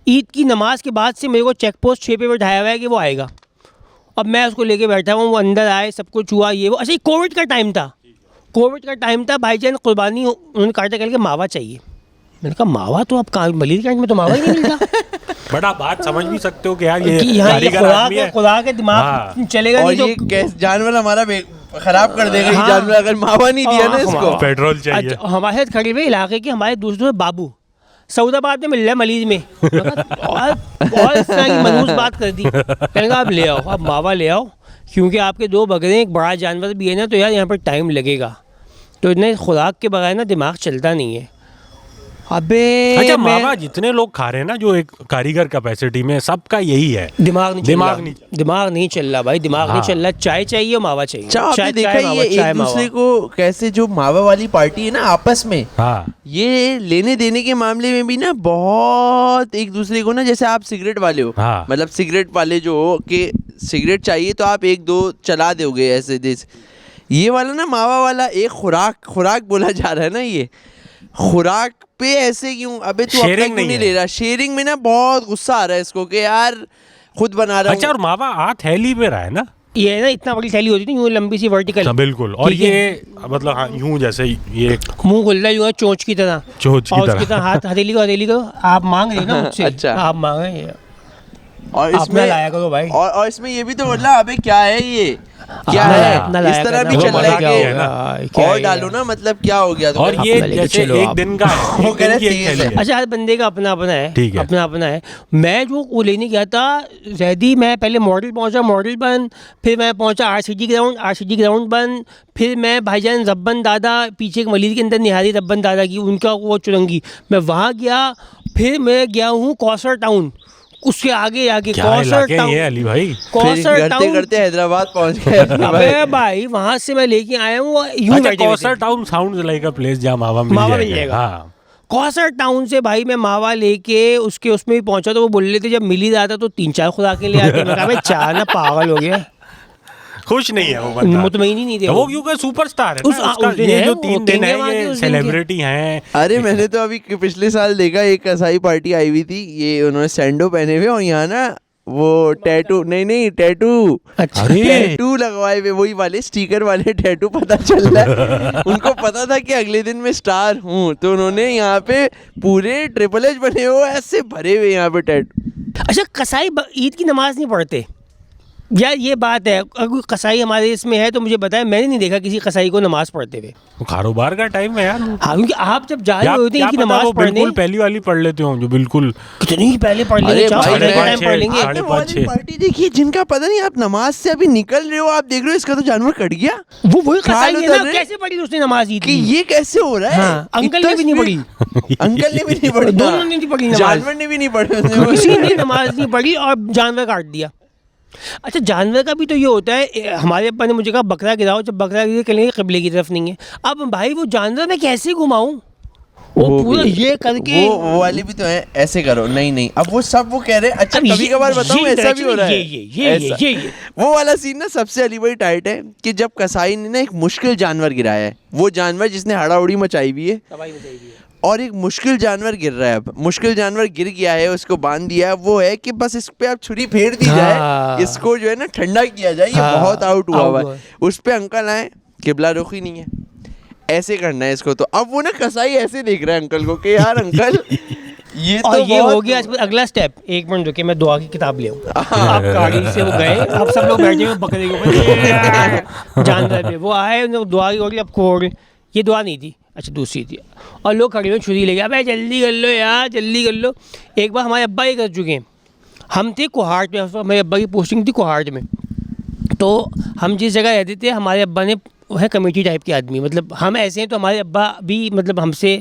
ईद की नमाज के बाद से मेरे को चेक पोस्ट 6 पे बैठाया हुआ है कि वो आएगा। अब मैं उसको लेके बैठा हूँ, वो अंदर आए, सब कुछ हुआ ये वो। अच्छा, कोविड का टाइम था, भाईजान कुर्बानी उन्होंने काटा करके मावा चाहिए। मैंने कहा मावा तो आप मलिर कैंट में तो मावा ही नहीं मिलता। बट आप बात समझ भी सकते हो कि यार ये कि यहाँ ये कारीगर आदमी है। खुदा के दिमाग हाँ। चलेगा और नहीं ये तो। कैस जानवर हमारा खराब कर देगा ये हाँ। जानवर अगर मावा नहीं दिया ना हाँ, इसको। पेट्रोल चाहिए। अच्छा, हमारे साथ खड़े हुए इलाके के हमारे दोस्तों में बाबू सऊदाबाद में मिल रहा है, मलीज में। और इस तरह की मनहूस बात कर दी। मैंने कहा आप ले आओ, आप मावा ले आओ, क्योंकि आपके 2 बकरे एक बड़ा जानवर भी है ना, तो यार यहाँ पर टाइम लगेगा, तो इतने खुराक के बगैर ना दिमाग चलता नहीं है। अबे अच्छा मावा जितने लोग खा रहे हैं ना, जो एक कारीगर कैपेसिटी में, सबका यही है, दिमाग नहीं चल रहा भाई, दिमाग नहीं चल रहा। चाय चाहिए, मावा चाहिए। आपने देखा ये एक दूसरे को कैसे, जो मावा वाली पार्टी है ना आपस में, हाँ, ये लेने देने के मामले में भी ना बहुत एक दूसरे को ना, जैसे आप सिगरेट वाले हो, हाँ, मतलब सिगरेट वाले जो हो कि सिगरेट चाहिए तो आप 1-2 चला दोगे ऐसे देश, ये वाला ना मावा वाला एक खुराक बोला जा रहा है ना, ये खुराक पे ऐसे क्यों, अबे तू अपना क्यों नहीं ले रहा। शेयरिंग में ना बहुत गुस्सा आ रहा है इसको कि यार खुद बना रहा हूँ। अच्छा, और मावा थैली पे रहा है ना, ये ना इतना बड़ी थैली होती थी, यूं लंबी सी वर्टिकल, बिल्कुल, और ये मतलब हाँ यूं जैसे ये मुंह खुल रहा है यूं चोंच की तरह, उसकी तरह हाथ हथेली को आप मांग रहे ना मुझसे। अच्छा, आप मांग रहे हैं और इसमें लाया करो भाई। और इसमें ये भी तो बोल रहा, अबे क्या है ये, क्या है, इस तरह भी चल रहा है और डालो ना, मतलब क्या हो गया। और ये जैसे एक दिन का वो कह रहे हैं। अच्छा, हर बंदे का अपना अपना है, अपना है। मैं जो वो लेने गया था जैदी, मैं पहले मॉडल पहुंचा, मॉडल बन, फिर मैं पहुंचा आरसीजी ग्राउंड बन, फिर मैं भाईजान रब्बन दादा, पीछे एक मलिक के अंदर निहारी रब्बन दादा की, उनका वो चुरंगी, मैं वहाँ गया। फिर मैं गया हूँ कौसर टाउन, उसके आगे कौसर टाउन, ये अली भाई कौसर टाउन करते हैदराबाद पहुंच गए। अबे भाई वहां से मैं लेके आया हूँ यूं। अच्छा, Kausar town sounds like a place जहां मावा मिल जाएगा। हाँ, कौसर टाउन से भाई मैं मावा लेके उसमें भी पहुंचा, तो वो बोल रहे थे जब मिल ही रहा था तो 3-4 खुराकें ले आते। मैं कहा भाई चार ना, पागल हो गया, खुश नहीं है वो बंदा, मुतमईन ही नहीं थे वो, क्योंकि सुपरस्टार है ना, उसका ये जो 3 दिन है ये सेलिब्रिटी हैं। अरे मैंने तो अभी पिछले साल देखा, एक कसाई पार्टी आई हुई थी, ये उन्होंने सैंडो पहने हुए और यहाँ ना वो टैटू टैटू लगवाए हुए, वही वाले स्टिकर वाले टैटू, पता चल रहा है उनको पता था कि अगले दिन मैं स्टार हूँ, तो उन्होंने यहाँ पे पूरे ट्रिपल एच बने हुए ऐसे भरे हुए यहाँ पे टैटू। अच्छा, कसाई ईद की नमाज नहीं पढ़ते यार, ये बात है। अगर कसाई हमारे इसमें है तो मुझे बताया, मैंने नहीं देखा किसी कसाई को नमाज पढ़ते हुए। कारोबार का टाइम है यार। हाँ, क्योंकि आप जब जा रहे होते हैं कि नमाज पढ़ने, बिल्कुल पहली वाली पढ़ लेते हो, जो बिल्कुल कितनी पहले पढ़ लेंगे, 5:30 पार्टी देखिए, जिनका पता नहीं, आप नमाज से अभी निकल रहे हो, आप देख रहे हो इसका तो जानवर कट गया, वो वही कसाई है ना, कैसे पढ़ी उसने नमाज ईद की, ये कैसे हो रहा है। अंकल ने भी नहीं पढ़ी, दोनों ने नहीं पढ़ी, जानवर ने भी नहीं पढ़ी, किसी ने नमाज नहीं पढ़ी और जानवर काट दिया। अच्छा, जानवर का भी तो ये होता है, हमारे अब्बा ने मुझे कहा बकरा गिराओ, जब बकरा गिरे कहेंगे क़िबले की तरफ नहीं है। अब भाई वो जानवर मैं कैसे घुमाऊं, वो पूरा ये करके, वो वाले भी तो है, ऐसे करो, नहीं अब वो सब वो कह रहे हैं। अच्छा, कभी कभार बताऊं ऐसा भी हो रहा है, ये वो वाला सीन ना सबसे अली भाई टाइट है कि जब कसाई ने ना एक मुश्किल जानवर गिराया है, वो जानवर जिसने हड़ाउड़ी मचाई हुई है, और एक मुश्किल जानवर गिर रहा है। अब मुश्किल जानवर गिर गया है, उसको बांध दिया है, वो है कि बस इस पे आप छुरी फेर दी जाए, इसको जो है ना ठंडा किया जाए, ये बहुत आउट हुआ हुआ है। उस पे अंकल आए, किबला रुखी नहीं है, ऐसे करना है इसको, तो अब वो ना कसाई ऐसे देख रहा है अंकल को कि यार अंकल ये तो ये हो गया। अगला स्टेप, 1 मिनट रुके, मैं दुआ की किताब ले आऊं। आप गाड़ी से वो गए, अब सब लोग बैठे हुए बकरे के ऊपर जानवर पे, वो आए, दुआ की, अब खोड़, ये दुआ नहीं थी, अच्छा दूसरी थी, और लोग खड़े हुए छुरी ले गया, भाई जल्दी कर लो यार, जल्दी कर लो। एक बार हमारे अब्बा ये कर चुके हैं, हम थे कोहाट में, मेरे अब्बा की पोस्टिंग थी कोहाट में, तो हम जिस जगह रहते थे, हमारे अब्बा ने है कमेटी टाइप के आदमी, मतलब हम ऐसे हैं तो हमारे अब्बा भी मतलब हमसे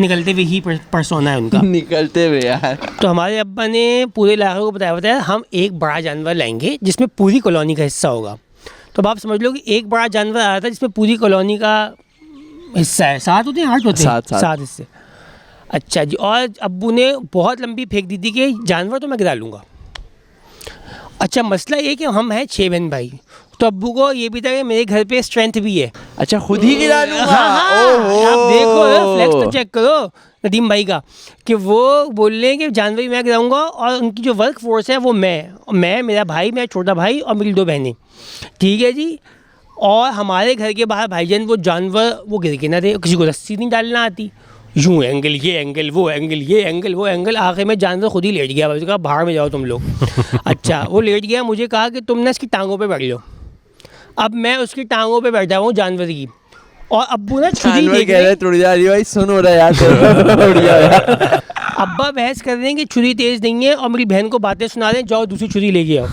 निकलते हुए ही परसोना है उनका, निकलते हुए यार। तो हमारे अब्बा ने पूरे इलाके को बताया हम एक बड़ा जानवर लाएंगे जिसमें पूरी कॉलोनी का हिस्सा होगा। तो अब आप समझ लो कि एक बड़ा जानवर आया था जिसमें पूरी कॉलोनी का हिस्सा है, 7 होते हैं 8 होते हैं, 7 हिस्से। अच्छा जी, और अब्बू ने बहुत लंबी फेंक दी थी कि जानवर तो मैं गिरा लूँगा। अच्छा, मसला ये कि हम हैं 6 बहन भाई, तो अब्बू को ये भी था कि मेरे घर पे स्ट्रेंथ भी है। अच्छा, खुद ही गिरा लूँगा। आप देखो फ्लेक्स तो चेक करो नदीम भाई का, कि वो बोल रहे हैं कि जानवर मैं गिराऊंगा, और उनकी जो वर्क फोर्स है वो मैं मेरा भाई, मेरा छोटा भाई और मेरी 2 बहनें, ठीक है जी। और हमारे घर के बाहर भाईजान वो जानवर वो गिर के ना थे, किसी को रस्सी नहीं डालना आती, यूँ एंगल, ये एंगल, वो एंगल, ये एंगल, वो एंगल, आखिर में जानवर खुद ही लेट गया। भाई कहा बाहर में जाओ तुम लोग। अच्छा, वो लेट गया, मुझे कहा कि तुम ना इसकी टांगों पे बैठ लो। अब मैं उसकी टांगों पे बैठा हूँ जानवर की, और अब्बू ना छुरी देख रहे हैं, भाई सुन हो रहा है यार। अब्बा बहस कर रहे हैं कि छुरी तेज नहीं है, और मेरी बहन को बातें सुना रहे हैं, जाओ दूसरी छुरी लेके आओ।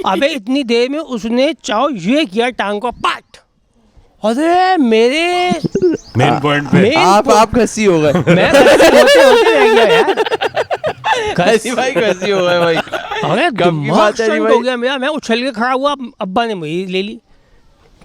अबे इतनी देर में उसने चाओ ये किया टांग को पाट। अरे मेरे मेन पॉइंट पे मेन आप खसी हो गए। मैं होते होते रह गया यार। खसी भाई खसी हो गए भाई। अरे गम की दिमाग बात है नहीं शांत भाई। हो गया मेरा। मैं उछल के खड़ा हुआ, अब्बा ने मुझे ले ली।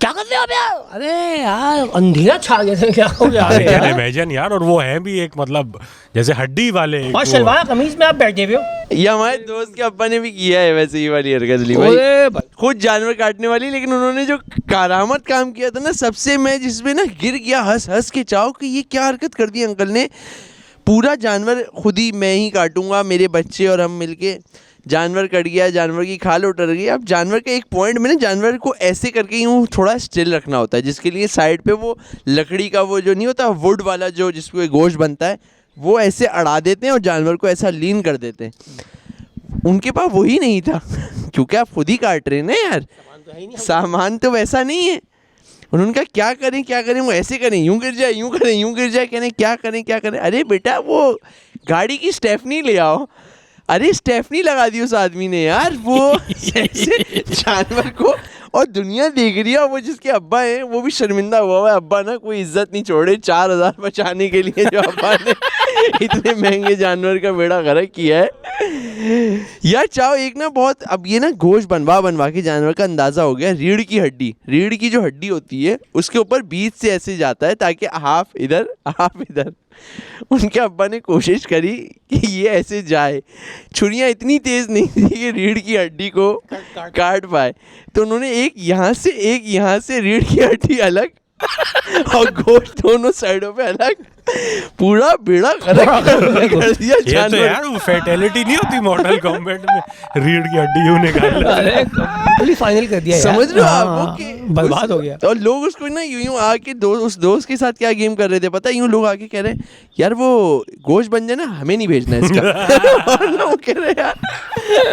क्या कर रहे हो यार? अरे यार अंधेरा छा गया था, क्या हो गया? अरे कैन यार। इमेजिन यार, और वो है भी एक मतलब जैसे हड्डी वाले एक और वो- शलवार कमीज में आप बैठे हुए हो। ये हमारे दोस्त के अब्बा ने भी किया है वैसे ही वाली हरकत अली भाई। अरे भाई। खुद जानवर काटने वाली, लेकिन उन्होंने जो करामत काम किया था ना, सबसे मैं जिसमें ना गिर गया हंस हंस के, चाहो कि ये क्या हरकत कर दी अंकल ने। पूरा जानवर खुद ही मैं ही काटूंगा, मेरे बच्चे और हम मिलके। जानवर कट गया, जानवर की खाल उतर गई। अब जानवर का एक पॉइंट में ना, जानवर को ऐसे करके यूँ थोड़ा स्टिल रखना होता है, जिसके लिए साइड पे वो लकड़ी का वो जो नहीं होता वुड वाला जो जिसको गोश्त बनता है, वो ऐसे अड़ा देते हैं और जानवर को ऐसा लीन कर देते हैं। उनके पास वही नहीं था क्योंकि आप खुद ही काट रहे हैं ना यार, सामान तो वैसा नहीं है। उन्होंने कहा क्या करें, वो ऐसे करें, यूं गिर जाए, यूं करें, यूं गिर जाए, कहने क्या करें। अरे बेटा वो गाड़ी की स्टेफनी ले आओ। अरे स्टेफनी लगा दी उस आदमी ने यार, वो ऐसे जानवर को। और दुनिया देख रही है, और वो जिसके अब्बा हैं वो भी शर्मिंदा हुआ है। अब्बा ना कोई इज्जत नहीं छोड़े 4000 बचाने के लिए, जो अब्बा ने इतने महंगे जानवर का बेड़ा गर्क किया है यार। चाहो एक ना बहुत, अब ये ना गोश्त बनवा के जानवर का अंदाज़ा हो गया। रीढ़ की जो हड्डी होती है उसके ऊपर बीच से ऐसे जाता है ताकि हाफ इधर हाफ इधर। उनके अब्बा ने कोशिश करी कि ये ऐसे जाए, छुरियाँ इतनी तेज़ नहीं थी कि रीढ़ की हड्डी को काट पाए, तो उन्होंने एक यहाँ से रीढ़ की हड्डी अलग और गोश्त दोनों साइडों पे अलग, पूरा बेड़ा गर्क कर दिया ये तो जानवर। यार वो फेटेलिटी नहीं होती मॉडल कॉम्बैट में, रीढ़ की हड्डी यूं निकाल अरे कंप्लीट फाइनल कर दिया यार। समझ रहे हो आप हाँ, वो कि बर्बाद हो गया। और लोग उसको ना यूं आके उस दोस्त के साथ क्या गेम कर रहे थे पता है? यूं लोग आके कह रहे यार वो गोश्त बन जाए ना, हमें नहीं भेजना इसका। और ना वो कह रहे यार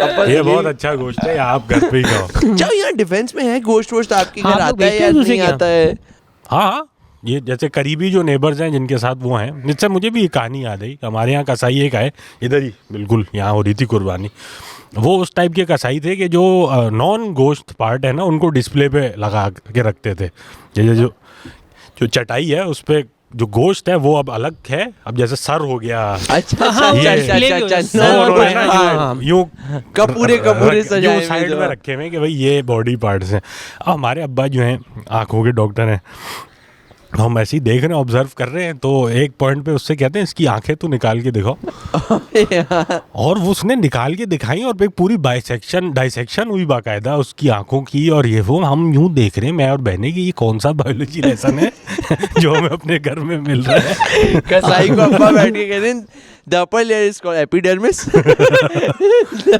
अब्बा ये से बहुत अच्छा गोश्त है, आप घर पे ही खाओ। जाओ यहाँ डिफेंस में है गोश्त आपके आप घर लोग आता है भेजते या हो दूसरे नहीं के यहाँ? आता है? हाँ, ये जैसे करीबी जो नेबर्स हैं जिनके साथ वो हैं, जिससे मुझे भी ये कहानी याद आई। हमारे यहाँ कसाई एक आए, इधर ही बिल्कुल यहाँ हो रही थी कुर्बानी। वो उस टाइप के कसाई थे कि जो नॉन गोश्त पार्ट है ना उनको डिस्प्ले पे लगा के रखते थे। जैसे जो चटाई है उस पर जो गोश्त है वो अब अलग है। अब जैसे सर हो गया, अच्छा हाँ, ये- यूं कपूरे सजाए हुए साइड जो में है। रखे हुए कि भाई ये बॉडी पार्ट्स हैं। अब हमारे अब्बा जो हैं आँखों के डॉक्टर हैं, हम ऐसे ही देख रहे हैं, ऑब्जर्व कर रहे हैं, तो एक पॉइंट पे उससे कहते हैं इसकी आंखें तो निकाल के दिखाओ। और वो उसने निकाल के दिखाई और एक पूरी डाइसेक्शन हुई बाकायदा उसकी आंखों की। और ये वो हम यूं देख रहे हैं, मैं और बहने, की ये कौन सा बायोलॉजी लेसन है जो हमें अपने घर में मिल रहा है। कसाई को अब्बा बैठ के कह रहे हैं the upper layer is called epidermis.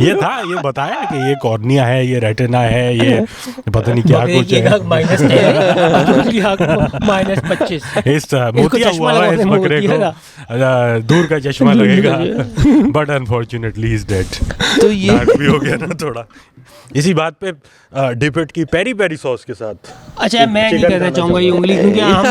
ये था, ये बताया कि ये कॉर्निया है, ये रेटिना है, ये पता नहीं क्या कुछ है। -10 इस मोतिया चश्मा हुआ है इस लगा बकरे मोतिया को, दूर का चश्मा लगेगा, but unfortunately he is dead. तो ये डार्क भी हो गया ना थोड़ा। इसी बात पे डिबेट की पेरी पेरी सॉस के साथ। अच्छा मैं नहीं चिकन करना खाना चाहूंगा ये उंगली, क्योंकि हम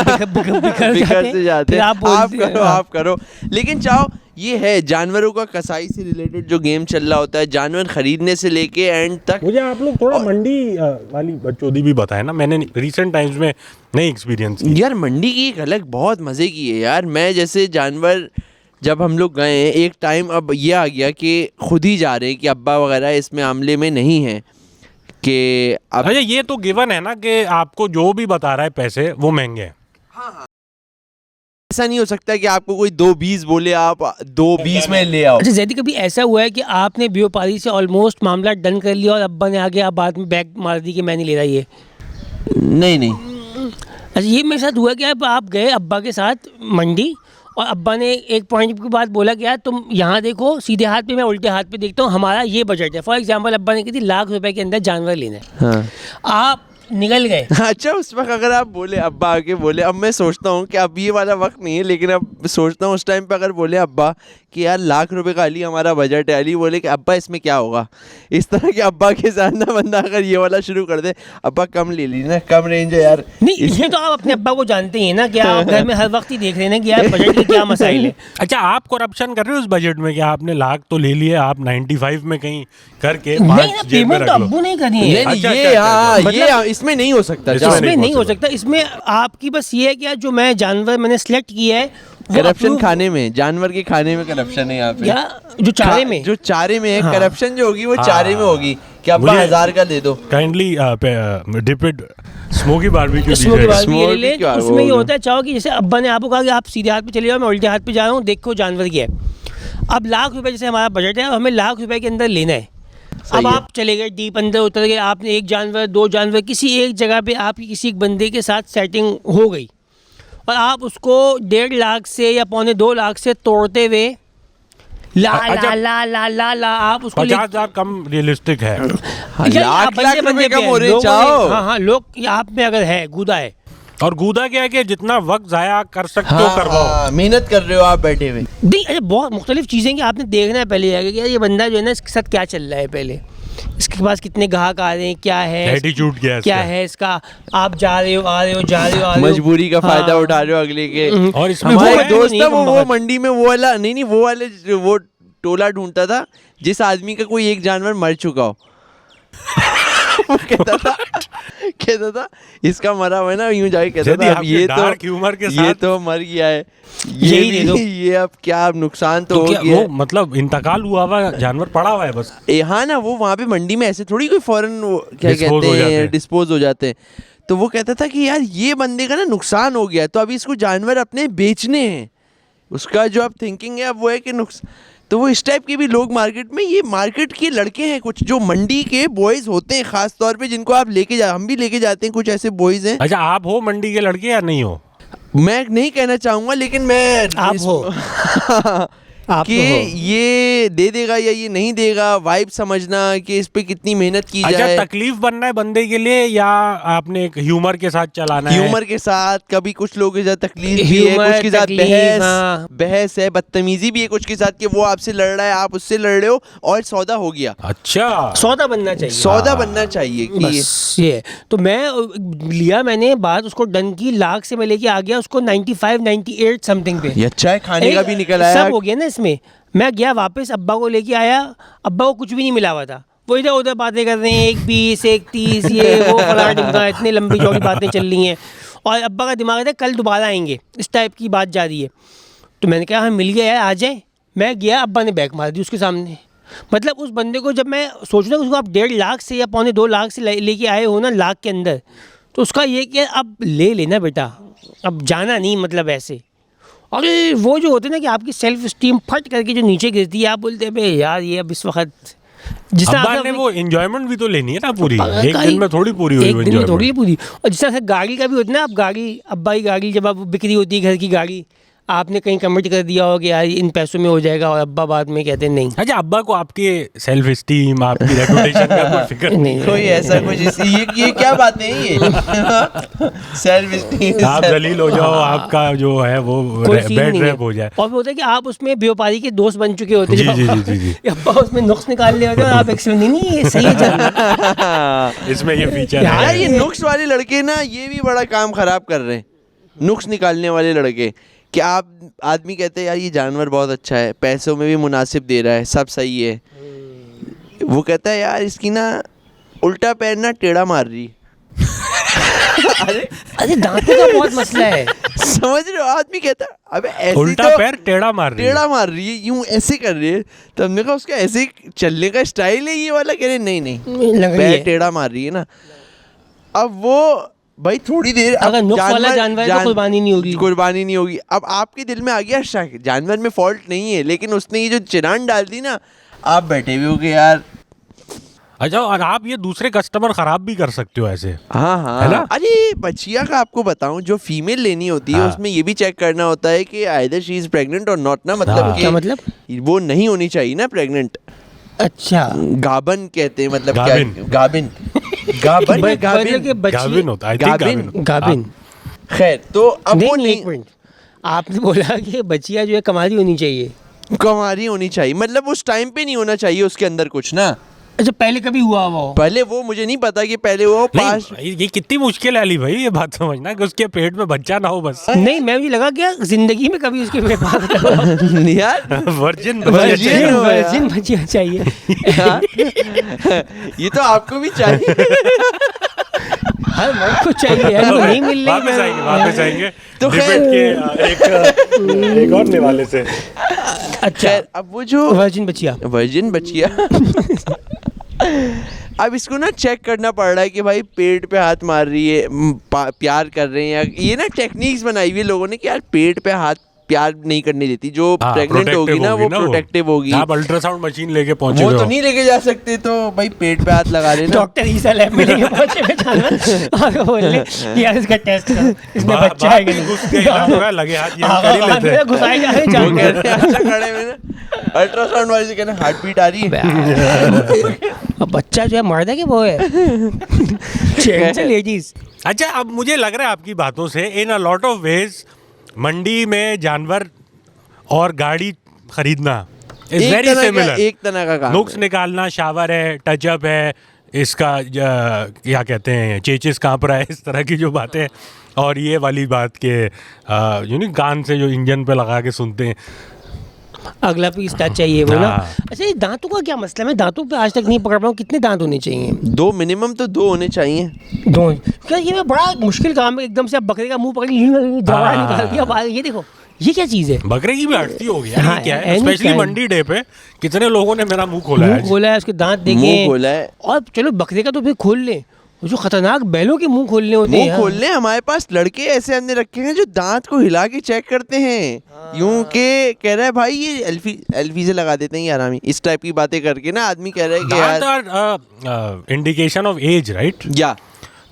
बिखर से जाते फिर हैं। आप बोलते हैं, आप करो। लेकिन चाहो ये है जानवरों का कसाई से रिलेटेड जो गेम चल रहा होता है, जानवर खरीदने से लेके एंड तक। मुझे आप लोग थोड़ा मंडी वाली बकचोदी भी बताएं ना, मैंने रिसेंट टाइम्स में नहीं एक्सपीरियंस की। यार मंडी की एक अलग बहुत मज़े की है यार। मैं जैसे जानवर जब हम लोग गए हैं एक टाइम, अब ये आ गया कि खुद ही जा रहे हैं कि अब्बा वगैरह इसमें मामले में नहीं है कि अब अच्छा ये तो गिवन है ना कि आपको जो भी बता रहा है पैसे वो महंगे हैं। ऐसा नहीं हो सकता कि आपको कोई 2.20 बोले आप 2.20 में ले आओ। अच्छा जैदी कभी ऐसा हुआ है कि आपने व्यापारी से ऑलमोस्ट मामला डन कर लिया और अब्बा ने आगे आप बाद में बैग मार दी कि मैं नहीं ले रहा ये? नहीं अच्छा ये मेरे साथ हुआ कि आप गए अब्बा के साथ मंडी और अब्बा ने एक पॉइंट की बात बोला कि यार तुम यहाँ देखो सीधे हाथ पे, मैं उल्टे हाथ पे देखता हूँ, हमारा ये बजट है। फॉर एग्जांपल अब्बा ने कही थी ₹1,00,000 के अंदर जानवर लेना है। हाँ। आप निकल गए। अच्छा उस वक्त अगर आप बोले, अब्बा आके बोले, अब मैं सोचता हूँ कि अब ये वाला वक्त नहीं है, लेकिन अब सोचता हूँ उस टाइम पे अगर बोले अब्बा कि यार ₹1,00,000 का अली हमारा बजट है, अली बोले कि अब्बा इसमें क्या होगा, इस तरह के अब्बा के साथ ना बंदा अगर ये वाला शुरू कर दे, अब्बा कम ले ली ना, कम रेंज है यार। नहीं ये तो आप अपने अब्बा को जानते ही हैं ना कि आप घर में हर वक्त ही देख रहे हैं ना कि यार बजट के क्या मसाइल है। अच्छा आप करप्शन कर रहे हो उस बजट में कि आपने लाख तो ले लिए, आप 95 में कहीं करके नहीं 5 ना, जेब में पेमेंट तो रख लो। अब्बू नहीं करी नहीं है। नहीं, अच्छा, ये अच्छा, हाँ अच्छा, ये इसमें नहीं हो सकता। इसमें जाओ। इसमें नहीं हो possible। सकता। इसमें आपकी बस ये है कि यार जो मैं जानवर मैंने सिलेक्ट किया है वो करप्शन approve- खाने में, जानवर के खाने में करप्शन है यहाँ पे। या जो चारे में जो चारे में है हाँ। करप्शन जो होगी वो हाँ। चारे में होगी कि अब्बा मुझे- 1,000 का दे दो। Kindly dip it smoky barbecue smoky barbecue Smoke ले ले, भी क्या तो उसमें ये वो- होता है चाहो कि जैसे अब्बा ने आपको कहा कि आप सीधे हाथ पे चले जाओ, मैं उल्टे हाथ पे जा रहा हूँ, देखो जानवर की है। अब ₹1,00,000 जैसे हमारा बजट है, हमें ₹1,00,000 के अंदर लेना है। अब है। आप चले गए डीप अंदर उतर गए, आपने एक जानवर 2 जानवर किसी एक जगह पे आपकी किसी एक बंदे के साथ सेटिंग हो गई और आप उसको 1.5 लाख से या 2.25 से तोड़ते हुए ला अच्छा, ला ला ला ला ला आप उसको 50,000 कम रियलिस्टिक है। हाँ, यार, लाख आप लाख बंदे रुपए पे कम हैं, हो रहे लोगों ने- चाहो। हाँ हाँ लोग आप में अगर है गुदा है और गूदा क्या है कि जितना वक्त जाया कर सकते हो करवाओ। हाँ, मेहनत कर रहे हो आप बैठे हुए। नहीं अरे बहुत मुख्तलिफ चीज़ें कि आपने देखना है पहले जाके कि यार ये बंदा जो है ना इसके साथ क्या चल रहा है, पहले इसके पास कितने ग्राहक आ रहे हैं, क्या है एटीट्यूड क्या है क्या इसका? है इसका, आप जा रहे हो आ रहे हो जा रहे हो आ रहे हो मजबूरी का फायदा हाँ। उठा रहे हो अगले के। और इसमें वो हमारा है, एक दोस्त नहीं था कम वो वक्त। मंडी में वो वाला नहीं वो वाले वो टोला ढूंढता था जिस आदमी का कोई एक जानवर मर चुका हो। वो कहता था इसका मरा हुआ है ना, यूं जाके कहता यदि था अब आपके ये dark humor के ये साथ- तो मर गया है, यही दे दो। ये अब क्या अब नुकसान तो तो हो क्या गया वो है। मतलब इंतकाल हुआ हुआ जानवर पड़ा हुआ है बस? हाँ ना, वो वहाँ पे मंडी में ऐसे थोड़ी कोई फौरन क्या Dispose कहते हो जाते हैं हैं। डिस्पोज हो जाते हैं। तो वो कहता था कि यार ये बंदे का ना नुकसान हो गया, तो अभी इसको जानवर अपने बेचने हैं। उसका जो अब थिंकिंग है अब वो है कि तो वो इस टाइप के भी लोग मार्केट में, ये मार्केट के लड़के हैं कुछ जो मंडी के बॉयज़ होते हैं खास तौर पे, जिनको आप लेके जा, हम भी लेके जाते हैं, कुछ ऐसे बॉयज़ हैं। अच्छा आप हो मंडी के लड़के या नहीं हो? मैं नहीं कहना चाहूँगा लेकिन मैं आप हो। आप कि तो हो। ये दे देगा या ये नहीं देगा, वाइब समझना कि इस पे कितनी मेहनत की अच्छा जाए। तकलीफ बनना है बंदे के लिए या आपने एक ह्यूमर के साथ चलाना है? ह्यूमर के साथ, कभी कुछ लोगों के साथ तकलीफ भी है, ह्यूमर, कुछ के साथ तकलीफ, बहस हाँ। बहस है, बदतमीजी भी है कुछ के साथ कि वो आपसे लड़ रहा है, आप उससे लड़ रहे हो और सौदा हो गया। अच्छा सौदा बनना चाहिए सौदा बनना चाहिए कि बस ये तो मैं लिया, मैंने बात उसको डन की, लाख से मैं लेके आ गया उसको 95 98 समथिंग पे। ये अच्छा है, खाने का भी निकल आया। सब हो गया ना इसमें। मैं गया वापस अब्बा को लेके आया, अब्बा को कुछ भी नहीं मिला हुआ था, वो इधर उधर बातें कर रहे हैं, 1 20 1 30 ये वो फला ढिमका, इतनी लंबी चौड़ी बातें चल रही हैं और अब्बा का दिमाग था कल दोबारा आएंगे, इस टाइप की बात जा रही है। तो मैंने कहा हाँ मिल गया यार आ जाए। मैं गया, अब्बा ने बैक मार दी उसके सामने। मतलब उस बंदे को जब मैं सोच रहा हूँ उसको आप 1.5 लाख से या 2.25 लाख से लेके आए हो ना लाख के अंदर, तो उसका ये कि अब ले लेना बेटा, अब जाना नहीं, मतलब ऐसे। अरे वो जो होते हैं ना कि आपकी सेल्फ स्टीम फट करके जो नीचे गिरती है, आप बोलते हैं बे यार ये अब इस वक्त जिस तरह अब्बा आपने ने अपनी- वो एंजॉयमेंट भी तो लेनी है ना पूरी, अब्बा एक गाड़ी- दिन में थोड़ी पूरी हुई एक दिन में थोड़ी enjoyment। पूरी। और जिस तरह से गाड़ी का भी होता है ना, अब गाड़ी अब्बा की गाड़ी जब आप बिक्री होती है घर की गाड़ी, आपने कहीं कमिट कर दिया हो कि यार इन पैसों में हो जाएगा और अब्बा बाद में कहते हैं नहीं अच्छा अब्बा को आपके सेल्फ स्टीम आपकी रेपुटेशन का कोई फिक्र नहीं? नहीं कोई ऐसा कुछ ये क्या बातें हैं ये सेल्फ स्टीम आप जलील हो जाओ, आपका जो है वो कोई सीन बेड नहीं रैप है। हो जाए। और वो होता है कि आप उसमें व्यापारी के दोस्त बन चुके होते जी, जो जी, जी, जी, जी। अब्बा उसमें नुक्स निकाल ले होते हैं और आप एक्सीडेंट नहीं ये सही है चल इसमें ये फीचर यार, यार है। ये नुक्स वाले लड़के ना ये भी बड़ा काम खराब कर रहे हैं, नुक्स निकालने वाले लड़के। कि आप आदमी कहते हैं यार ये जानवर बहुत अच्छा है, पैसों में भी मुनासिब दे रहा है, सब सही है। वो कहता है यार इसकी ना उल्टा पैर ना टेढ़ा मार रही। अरे दांतों का बहुत मसला है। समझ रहे हो, आदमी कहता है अबे ऐसे उल्टा तो पैर टेढ़ा मार रही है। टेढ़ा मार रही है, यूं ऐसे कर रही है। तो हमने कहा उसका ऐसे चलने का स्टाइल है ये वाला, कह रहे नहीं नहीं लग रही पैर है। टेढ़ा मार रही है ना। अब वो भाई थोड़ी देर अगर नुक्स वाला जानवर है तो कुर्बानी नहीं होगी। कुर्बानी नहीं होगी। अब आपके दिल में आ गया शक, जानवर में फॉल्ट नहीं है, लेकिन उसने ये जो चिरान डाल दी ना, आप बैठे हुए हो कि यार अच्छा और आप ये दूसरे कस्टमर खराब भी कर सकते हो ऐसे। हाँ है ना? हाँ। अरे बचिया का आपको बताऊं, जो फीमेल लेनी होती है हाँ। उसमें ये भी चेक करना होता है कि आइदर शी इज प्रेग्नेंट और नॉट ना, मतलब हाँ। कि क्या मतलब? वो नहीं होनी चाहिए ना प्रेग्नेंट। अच्छा, गाबन कहते हैं, मतलब गाबिन। क्या गाबिन गाबन या गाबिन? गाभिन होता है, I think गाभिन। गाभिन। गाभिन। खैर, तो अब वो नहीं, एक मिनट, आपने बोला कि बच्चियाँ जो है कमारी होनी चाहिए। कुंवारी होनी चाहिए, मतलब उस टाइम पे नहीं होना चाहिए उसके अंदर कुछ ना। अच्छा, पहले कभी हुआ वो? पहले वो मुझे नहीं पता कि पहले वो पास नहीं, ये कितनी मुश्किल है अली भाई ये बात समझना कि उसके पेट में बच्चा ना हो बस। नहीं, मैं मुझे लगा क्या जिंदगी में कभी उसके पेट यार वर्जिन Virgin हो यार। वर्जिन बच्चियाँ चाहिए। हाँ? ये तो आपको भी चाहिए। हर मर्द को चाहिए, हमको नहीं मिल रही। वापस आएंगे तो डिबेट के एक और निवाले से। अच्छा, खैर, अब वो जो वर्जिन बच्चियाँ। वर्जिन बचिया अब इसको ना चेक करना पड़ रहा है कि भाई पेट पे हाथ मार रही है, प्यार कर रहे हैं, या ये ना टेक्निक्स बनाई हुई है लोगों ने कि यार पेट पे हाथ प्यार नहीं करने देती, जो प्रेग्नेंट होगी ना वो प्रोटेक्टिव होगी। आप अल्ट्रासाउंड मशीन लेके पहुंचे वो हो तो नहीं लेके जा सकते, तो भाई पेट पे हाथ लगा लेना। डॉक्टर ईसा लैब में लेके पहुंचे पहचाना आगे बोल ले कि यार इसका टेस्ट करो, इसमें बच्चा है कि घुस के इलाज हो रहा है, लगे हाथ ये कर ही लेते हैं। घुसाई जा रहे वो कह रहे हैं अच्छा खड़े में ना अल्ट्रासाउंड वाले से कहना हार्ट बीट आ रही है। अब बच्चा जो है मर्द है कि वो है? Gents and ladies. अच्छा, अब मुझे लग रहा है आपकी बातों से इन अ लॉट ऑफ वेज मंडी में जानवर और गाड़ी खरीदना इज वेरी सिमिलर। एक तरह का काम नुक्स है। निकालना, शावर है, टचअप है, इसका क्या कहते हैं, चेचिस कांप रहा है, इस तरह की जो बातें, और ये वाली बात के कान से जो इंजन पे लगा के सुनते हैं। अगला पीस टच चाहिए वो ना। हाँ। अच्छा, ये दांतों का क्या मसला है? मैं दांतों पे आज तक नहीं पकड़ पाया हूँ, कितने दांत होने चाहिए? दो मिनिमम तो दो होने चाहिए। दो? क्या ये मैं बड़ा मुश्किल काम है, एकदम से आप बकरे का मुंह पकड़ दवा हाँ। निकाल दिया बाहर। ये देखो, ये क्या चीज़ है? बकरे की भी हटती होगी यार, हाँ, ये क्या है? any specially kind। मंडी डे पे कितने लोगों ने मेरा मुंह खोला है मुंह आज। खोला है, उसके दांत देखे मुंह खोला है। और चलो बकरे का तो फिर खोल ले, वो जो खतरनाक बैलों के मुंह खोलने होते हैं मुंह खोलने हमारे पास लड़के ऐसे हमने रखे हैं जो दांत को हिला के चेक करते हैं, यूं के कह रहा है भाई ये एल्फी से लगा देते हैं ये हरामी, इस टाइप की बातें करके ना आदमी कह रहा है कि यार दांत are indication of age, right? या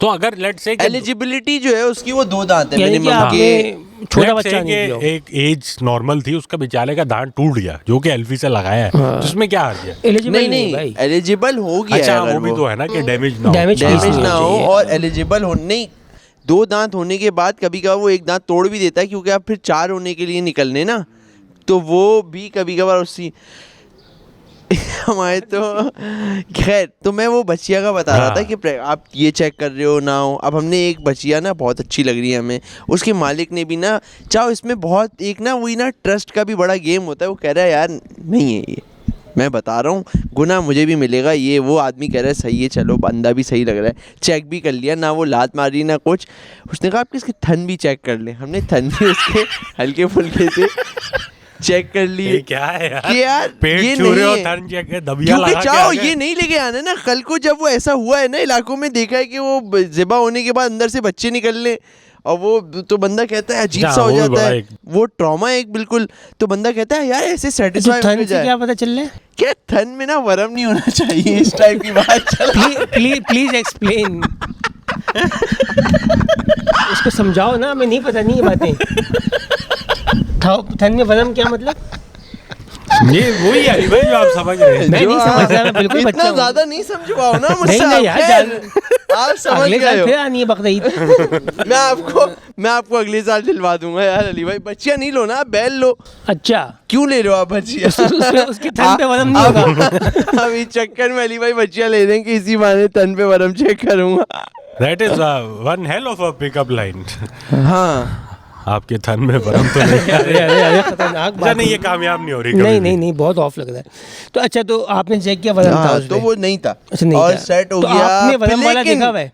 तो अगर लेट्स से एलिजिबिलिटी जो है उसकी वो दो दांत है यानी कि मिनिमम आपने के। छोटा बच्चा नहीं दिया। एक एज नॉर्मल थी, उसका बेचारे का दांत टूट गया जो कि एल्फी से लगाया है, तो उसमें क्या आ गया? एलिजिबल नहीं नहीं नहीं भाई। एलिजिबल हो गया अच्छा, अगर वो भी तो है ना कि डैमेज ना हो। Damage डैमेज नहीं ना हो चाहिए। और एलिजिबल हो। नहीं, दो दांत होने के बाद कभी कभार वो एक दांत तोड़ भी देता है, क्योंकि आप फिर चार होने के लिए निकलने ना, तो वो भी कभी कभार उसी हमारे तो खैर, तो मैं वो बच्चिया का बता रहा था हाँ। कि आप ये चेक कर रहे हो ना हो। अब हमने एक बच्चिया ना बहुत अच्छी लग रही है हमें, उसके मालिक ने भी ना चाहो इसमें बहुत एक ना वही ना ट्रस्ट का भी बड़ा गेम होता है। वो कह रहा है यार नहीं है ये, मैं बता रहा हूँ गुना मुझे भी मिलेगा, ये वो आदमी कह रहा है सही है, चलो बंदा भी सही लग रहा है, चेक भी कर लिया ना, वो लात मारी ना कुछ। उसने कहा आप इसके थन भी चेक कर ले। हमने थन भी उसके हल्के फुल्के से चेक कर लिए। ये क्या है यार? कि यार पेट ये छू रहे नहीं हो, है। थन चेक है, दबिया क्योंकि लगा के चाहो आ गए। ये नहीं लेके आना ना, कल को जब वो ऐसा हुआ है ना इलाकों में, देखा है कि वो ज़िबा होने के बाद अंदर से बच्चे निकलने, और वो तो बंदा कहता है अजीब सा हो वो भी जाता बड़ा है, एक- वो ट्रॉमा एक बिल्कुल। तो बंदा कहता है यार ऐसे तो सेटिस्फाई हो थन से जाए। क्या पता चल रहा है? क्या थन में ना वरम नहीं होना चाहिए, इस टाइप की बात चल रही है। Please explain. उसको समझाओ ना, हमें नहीं पता नहीं ये बातें। थन में वरम क्या मतलब? ये वही है अली भाई जो आप समझ रहे हैं। मैं नहीं समझ रहा, मैं बिल्कुल इतना बच्चा हूँ। ज्यादा नहीं समझ पाओ ना मुझसे। नहीं, नहीं यार, खैर, आप समझ अगले गए साल हो। फिर आनी है बकरीद। मैं आपको अगले साल दिलवा दूंगा यार अली भाई। बच्चियां नहीं लो ना, आप बैल लो। अच्छा, क्यों ले रहे हो आप बच्चियां? उसके थन पे वरम नहीं होगा। अब इस चक्कर में अली भाई बच्चियां ले रहे हैं कि इसी बहाने तन पे वरम चेक करूंगा। That is one hell of a pickup line. हाँ आपके थन में बरम तो नहीं है। अरे खतरनाक अच्छा बात नहीं, है। ये कामयाब नहीं हो रही कभी नहीं भी। नहीं नहीं, बहुत ऑफ लग रहा है। तो अच्छा, तो आपने चेक किया वरम था हाँ, उसमें? तो वो नहीं था अच्छा, नहीं और था। सेट हो तो गया। आपने वरम वाला लेकिन- देखा हुआ है?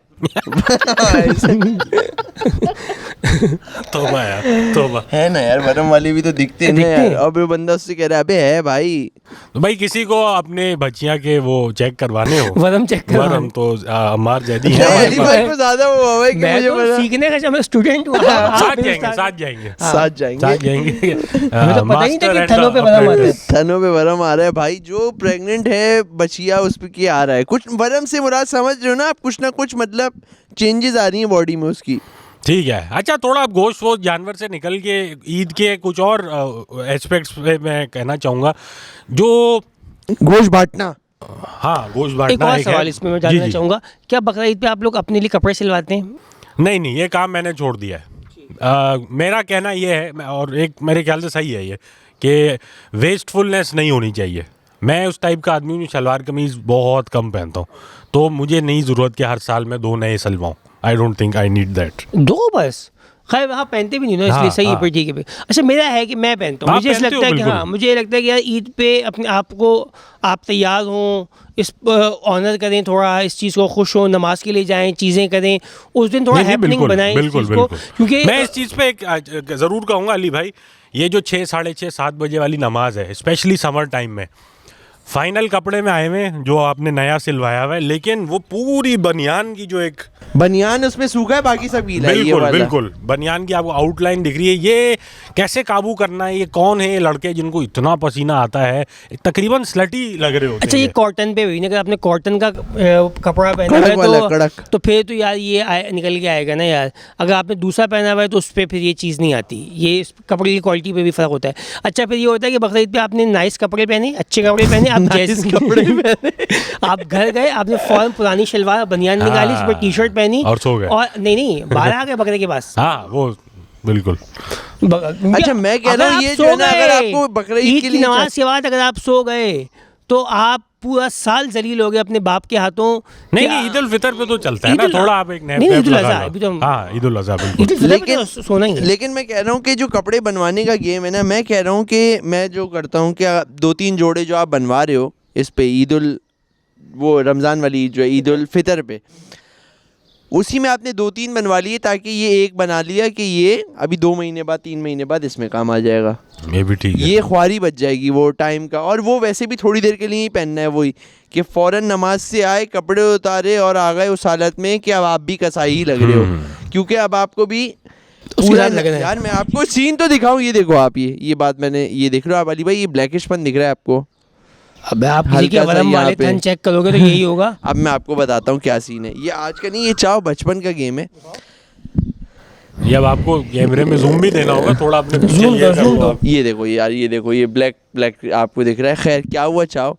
तोबा यार, तोबा। है ना यार, वरम वाले भी तो दिखते हैं ना दिखते यार। हैं। अब वो बंदा उससे कह रहा है अबे है भाई। तो भाई किसी को अपने बच्चियां के वो चेक करवाने हो, वरम चेक करवाने। वरम तो अम्मार जैदी है नहीं, हमारे अली पास। भाई को ज्यादा वो हुआ है कि मैं मुझे तो पता। सीखने का, जब मैं स्टूडेंट हुआ साथ जाएंगे, साथ जाएंगे, साथ जाएंगे। साथ जाएंगे। हमें तो पता ही नहीं था कि Master and थनों पे the वरम आता है। apprentice। थनों पे वरम आ रहा है भाई। जो प्रेग्नेंट है बचिया उस पे क्या आ रहा है, कुछ वरम से मुराद समझ रहे हो ना आप, कुछ ना कुछ मतलब चेंजेस आ रही हैं बॉडी में उसकी। ठीक है। अच्छा, थोड़ा आप गोश्त वोश्त जानवर से निकल के ईद के कुछ और एस्पेक्ट्स पे मैं कहना चाहूँगा। जो गोश्त बांटना। हाँ, गोश्त एक बांटना और एक है। सवाल इसमें मैं जी, जानना जी। चाहूँगा, क्या बकरा ईद पे आप लोग अपने लिए कपड़े सिलवाते हैं? नहीं, ये काम मैंने छोड़ दिया है। मेरा कहना ये है, और एक मेरे ख्याल से सही है ये, कि वेस्टफुलनेस नहीं होनी चाहिए। मैं उस टाइप का आदमी हूँ जो सलवार कमीज़ बहुत कम पहनता हूँ, तो मुझे नहीं ज़रूरत कि हर साल मैं 2 नए सिलवाऊँ। I don't think I need that. 2 बस? खैर वहाँ पहनते भी नहीं ना, इसलिए हाँ, सही है, हाँ। फिर ठीक है फिर। अच्छा, मेरा है कि मैं पहनता हूँ, आप मुझे ऐसा पहनते हो, लगता है कि बिल्कुल। हाँ, मुझे ये लगता है कि यार ईद पे अपने आप को आप तैयार हों, इस ऑनर करें, थोड़ा इस चीज़ को खुश हों, नमाज के लिए जाएं, चीज़ें करें, उस दिन थोड़ा नहीं, हैपनिंग बिल्कुल, बनाएं इस बिल्कुल, चीज़ को, बिल्कुल। क्योंकि मैं इस चीज़ पे एक ज़रूर कहूँगा अली भाई, ये जो 6, साढ़े 6, 7 बजे वाली नमाज है, स्पेशली समर टाइम में, फाइनल कपड़े में आए हुए हैं जो आपने नया सिलवाया हुआ है, लेकिन वो पूरी बनियान की जो एक बनियान उसमें सूखा है, बाकी सब गीला है, ये बिल्कुल वाला। बिल्कुल बनियान की आपको आउटलाइन दिख रही है। ये कैसे काबू करना है? ये कौन है ये लड़के जिनको इतना पसीना आता है, तकरीबन स्लटी लग रहे होते अच्छा, हैं ये कॉटन पे हुई ना, अगर आपने कॉटन का कपड़ा पहना कड़क हुआ वाला, है कड़क। तो फिर तो यार ये निकल के आएगा ना यार। अगर आपने दूसरा पहना हुआ है तो उस पर फिर ये चीज़ नहीं आती, ये इस कपड़े की क्वालिटी पे भी फ़र्क होता है। अच्छा, फिर ये होता है कि बकरीद पे आपने नाइस कपड़े पहने, अच्छे कपड़े पहने, आप जैसे कपड़े पहने। आप घर गए, आपने फ़ौरन पुरानी शलवार बनियान निकाली, इस पर हाँ, टी-शर्ट पहनी और सो गए। और नहीं बाहर आ गए बकरे के पास। हाँ, वो बिल्कुल। अच्छा, मैं कह रहा हूँ ये जो है ना, अगर आपको बकरा ईद के की लिए नमाज के बाद अगर आप सो गए तो आप पूरा साल जलील हो गए अपने बाप के हाथों। नहीं, क्या- ईद उल फितर पे तो चलता है ना, ईद उल- थोड़ा आप एक नैप नहीं, वैप ईद उल लगा अज़हा, लो। अभी तो हम- हाँ, ईद उल अज़हा ईद बिल्कुल। उल फितर पे लेकिन तो सोना ही है। लेकिन मैं कह रहा हूँ कि जो कपड़े बनवाने का गेम है ना, मैं कह रहा हूँ कि मैं जो करता हूँ कि 2-3 जोड़े जो आप बनवा रहे हो इस पे ईद उल, वो रमज़ान वाली ईद जो है, ईद उल फितर पे, उसी में आपने 2-3 बनवा लिए, ताकि ये एक बना लिया कि ये अभी 2 महीने बाद, 3 महीने बाद इसमें काम आ जाएगा। ये भी ठीक है। ये ख्वारी बच जाएगी वो टाइम का, और वो वैसे भी थोड़ी देर के लिए ही पहनना है, वही कि फ़ौरन नमाज से आए, कपड़े उतारे और आ गए उस हालत में कि अब आप भी कसाई ही लग रहे हो, क्योंकि अब आपको भी उसके पूरा साथ लगना है। यार मैं आपको सीन तो दिखाऊं, ये देखो आप, ये बात मैंने, ये देख लो आप अली भाई, ये ब्लैकिशपन दिख रहा है आपको। अब आप किसी के हल्का सा वरम यहाँ वाले पे। थन चेक करोगे तो यही होगा। अब मैं आपको बताता हूँ क्या सीन है, ये आज का नहीं, ये चाहो बचपन का गेम है। ये अब आपको कैमरे में जूम भी देना होगा थोड़ा, अपने पीछे Zoom ये दो, करो zoom दो। आप। ये देखो यार, ये देखो, ये ब्लैक ब्लैक आपको दिख रहा है। खैर क्या हुआ चाहो,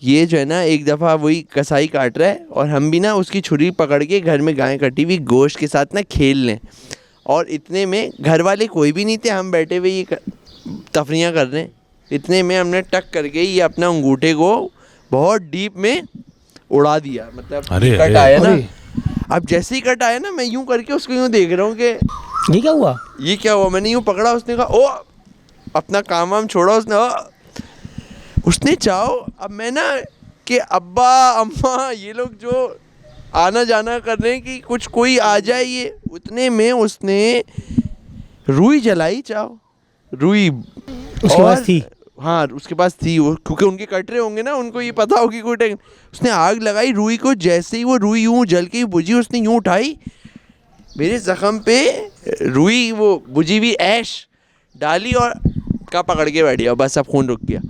ये जो है ना, एक दफ़ा वही कसाई काट रहा है और हम भी ना उसकी छुरी पकड़ के घर में गाय कटी हुई गोश्त के साथ ना खेल लें, और इतने में घर वाले कोई भी नहीं थे, हम बैठे हुए ये तफरियाँ कर रहे हैं, इतने में हमने टक करके ये अपना अंगूठे को बहुत डीप में उड़ा दिया। मतलब अरे, कट अरे। आया ना, अरे। अब जैसे ही कट आया ना, मैं यूं करके उसको यूं देख रहा हूँ कि ये क्या हुआ? ये क्या हुआ। मैंने यूं पकड़ा, उसने कहा ओ, अपना काम वाम छोड़ा उसने, उसने चाहो अब मैं ना कि अब्बा अम्मा ये लोग जो आना जाना कर रहे हैं कि कुछ कोई आ जाए, ये उतने में उसने रुई जलाई, चाहो रुई उसके पास थी? हाँ उसके पास थी वो, क्योंकि उनके कट रहे होंगे ना, उनको ये पता होगी कोई टाइम। उसने आग लगाई रुई को, जैसे ही वो रुई यूं जल के बुझी, उसने यूं उठाई, मेरे ज़ख्म पे रुई वो बुझी हुई ऐश डाली और का पकड़ के बैठ गया, बस अब खून रुक गया।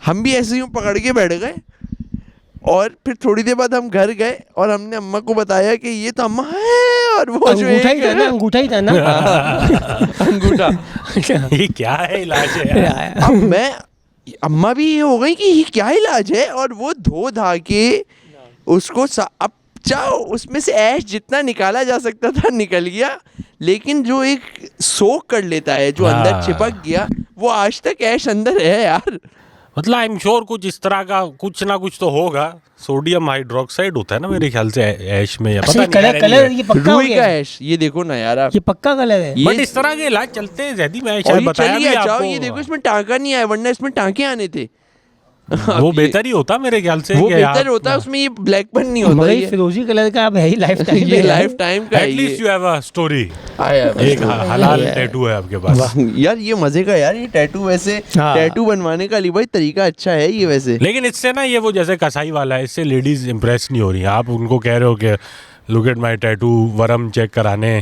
हम भी ऐसे यूं पकड़ के बैठ गए, और फिर थोड़ी देर बाद हम घर गए और हमने अम्मा को बताया कि ये तो अम्मा है, और वो जो अंगूठा ही एक था ना, अंगूठा ही था ना। अंगूठा। ये क्या है इलाज है यार? अब मैं, अम्मा भी ये हो गई कि ये क्या इलाज है, और वो धो धा के उसको अब चाहो उसमें से ऐश जितना निकाला जा सकता था निकल गया, लेकिन जो एक सोख कर लेता है, जो अंदर हाँ। चिपक गया, वो आज तक ऐश अंदर है यार। मतलब आई एम श्योर कुछ इस तरह का कुछ ना कुछ तो होगा। सोडियम हाइड्रोक्साइड होता है ना मेरे ख्याल से ऐश में, या अच्छा, पता ये नहीं कलर यार, कलर anyway। ये पक्का हो रुई का गया? ऐश, ये देखो ना यार आप, ये पक्का कलर है? ये बट इस तरह के इलाज चलते हैं जैदी, मैं और शायद ये बताया चल भी गया चाहो, आपको। ये देखो इसमें टांका नहीं आया, वरना इसमें टांके आने थे। वो बेहतर ही होता मेरे ख्याल से। वो कि बेहतर आप- होता है, उसमें ये ब्लैकपन नहीं होता। मगर ये ये फिरोजी कलर का अब है ही लाइफ टाइम ये लाइफ टाइम का है At least ये। you have a story। आया एक हलाल टैटू है आपके पास। यार ये मजे का यार, ये टैटू वैसे हाँ। टैटू बनवाने का अली भाई तरीका अच्छा है ये वैसे। लेकिन इससे ना, ये वो जैसे कसाई वाला है, इससे लेडीज इम्प्रेस नहीं हो रही। आप उनको कह रहे हो कि लुक एट माय टैटू, वरम चेक कराने,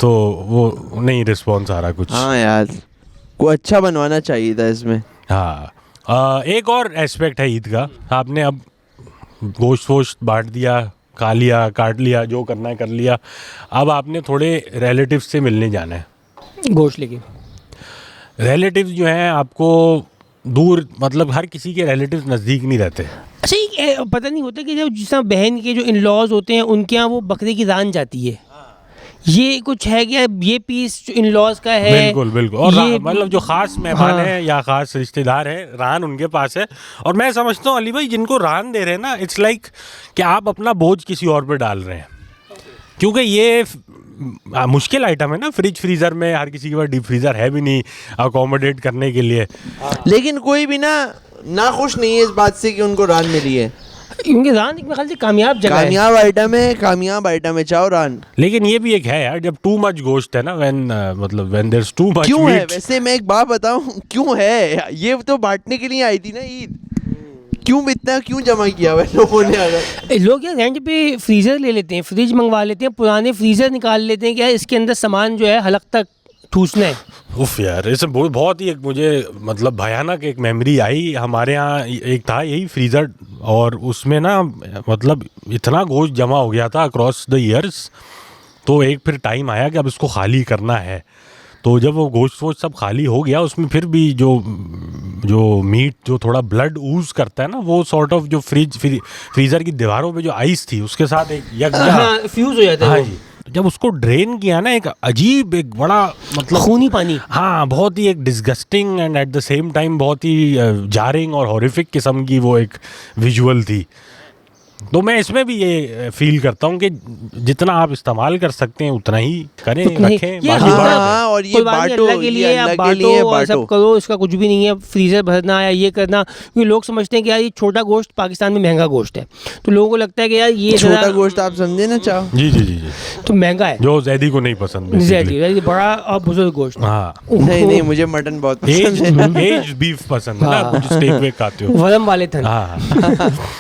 तो वो नहीं रिस्पॉन्स आ रहा कुछ। हाँ यार, को अच्छा बनवाना चाहिए था इसमें। हाँ, एक और एस्पेक्ट है ईद का। आपने अब गोश्त वोश्त बांट दिया, खा लिया, काट लिया, जो करना है कर लिया। अब आपने थोड़े रिलेटिव्स से मिलने जाना है। गोश्त लेके। रिलेटिव्स जो हैं आपको दूर, मतलब हर किसी के रिलेटिव्स नज़दीक नहीं रहते। अच्छा ये पता नहीं होता कि जब जिस तरह बहन के जो इन लॉज होते हैं उनके यहाँ वो बकरे की रान जाती है, ये कुछ है क्या? ये पीस जो इन लॉज का है? बिल्कुल बिल्कुल। और ये मतलब जो खास मेहमान हाँ। है या खास रिश्तेदार है, रान उनके पास है। और मैं समझता हूँ अली भाई, जिनको रान दे रहे हैं ना, इट्स लाइक कि आप अपना बोझ किसी और पे डाल रहे हैं, क्योंकि ये मुश्किल आइटम है ना। फ्रिज फ्रीज़र में हर किसी के पास डीप फ्रीज़र है भी नहीं अकोमोडेट करने के लिए। लेकिन कोई भी ना खुश नहीं है इस बात से कि उनको रान मिली है। क्योंकि रान एक मेरे ख्याल से कामयाब जगह है। कामयाब आइटम है चाहो रान। लेकिन ये भी एक है यार, जब टू मच गोश्त है ना, मतलब when there is too much क्यों है? मीट। वैसे मैं एक बात बताऊं, क्यों है? ये तो बांटने के लिए आई थी ना ईद, क्यों जमा किया हुआ है लोगों ने? अगर लोग यार रेंट पे फ्रीज़र ले लेते हैं, फ्रिज मंगवा लेते हैं, पुराने फ्रीज़र निकाल लेते हैं, क्या इसके अंदर सामान जो है हलक तक ठूसना है। उफ यार, इसे बहुत ही एक मुझे मतलब भयानक एक मेमोरी आई। हमारे यहाँ एक था यही फ्रीज़र, और उसमें ना मतलब इतना गोश्त जमा हो गया था अक्रॉस द ईयर्स। तो एक फिर टाइम आया कि अब इसको खाली करना है। तो जब वो गोश्त वोश्त सब खाली हो गया, उसमें फिर भी जो मीट जो थोड़ा ब्लड ऊज करता है ना, वो सॉर्ट ऑफ जो फ्रीज़र की दीवारों पे जो आइस थी उसके साथ एक यकजा हाँ, फ्यूज हो जाता है हाँ वो। जी। जब उसको ड्रेन किया ना, एक अजीब, एक बड़ा मतलब खूनी पानी। हाँ, बहुत ही एक disgusting and at the same time बहुत ही जारिंग और हॉरिफिक किस्म की वो एक विजुअल थी। तो मैं इसमें भी ये फील करता हूँ कि जितना आप इस्तेमाल कर सकते हैं उतना ही करें, उतना ही। रखें। ये बाकी हाँ, बात है। हाँ, और ये कोई बात नहीं, बांटो, अल्लाह के लिए आप बांटो और सब करो, इसका कुछ भी नहीं है। फ्रीज़र भरना या ये करना, क्योंकि लोग समझते हैं कि यार ये छोटा गोश्त पाकिस्तान में महंगा गोश्त है, तो लोगों को लगता है कि यार ये छोटा गोश्त आप समझे ना चाहो, जी जी जी जी, तो महंगा है। जो जैदी को नहीं पसंद basically। ज़्यादा बड़ा और बुजुर्ग गोश्त। हाँ, नहीं मुझे मटन बहुत पसंद है। एज बीफ पसंद है ना, हाँ। कुछ स्टेक वेक खाते हो। वरम वाले थन। हाँ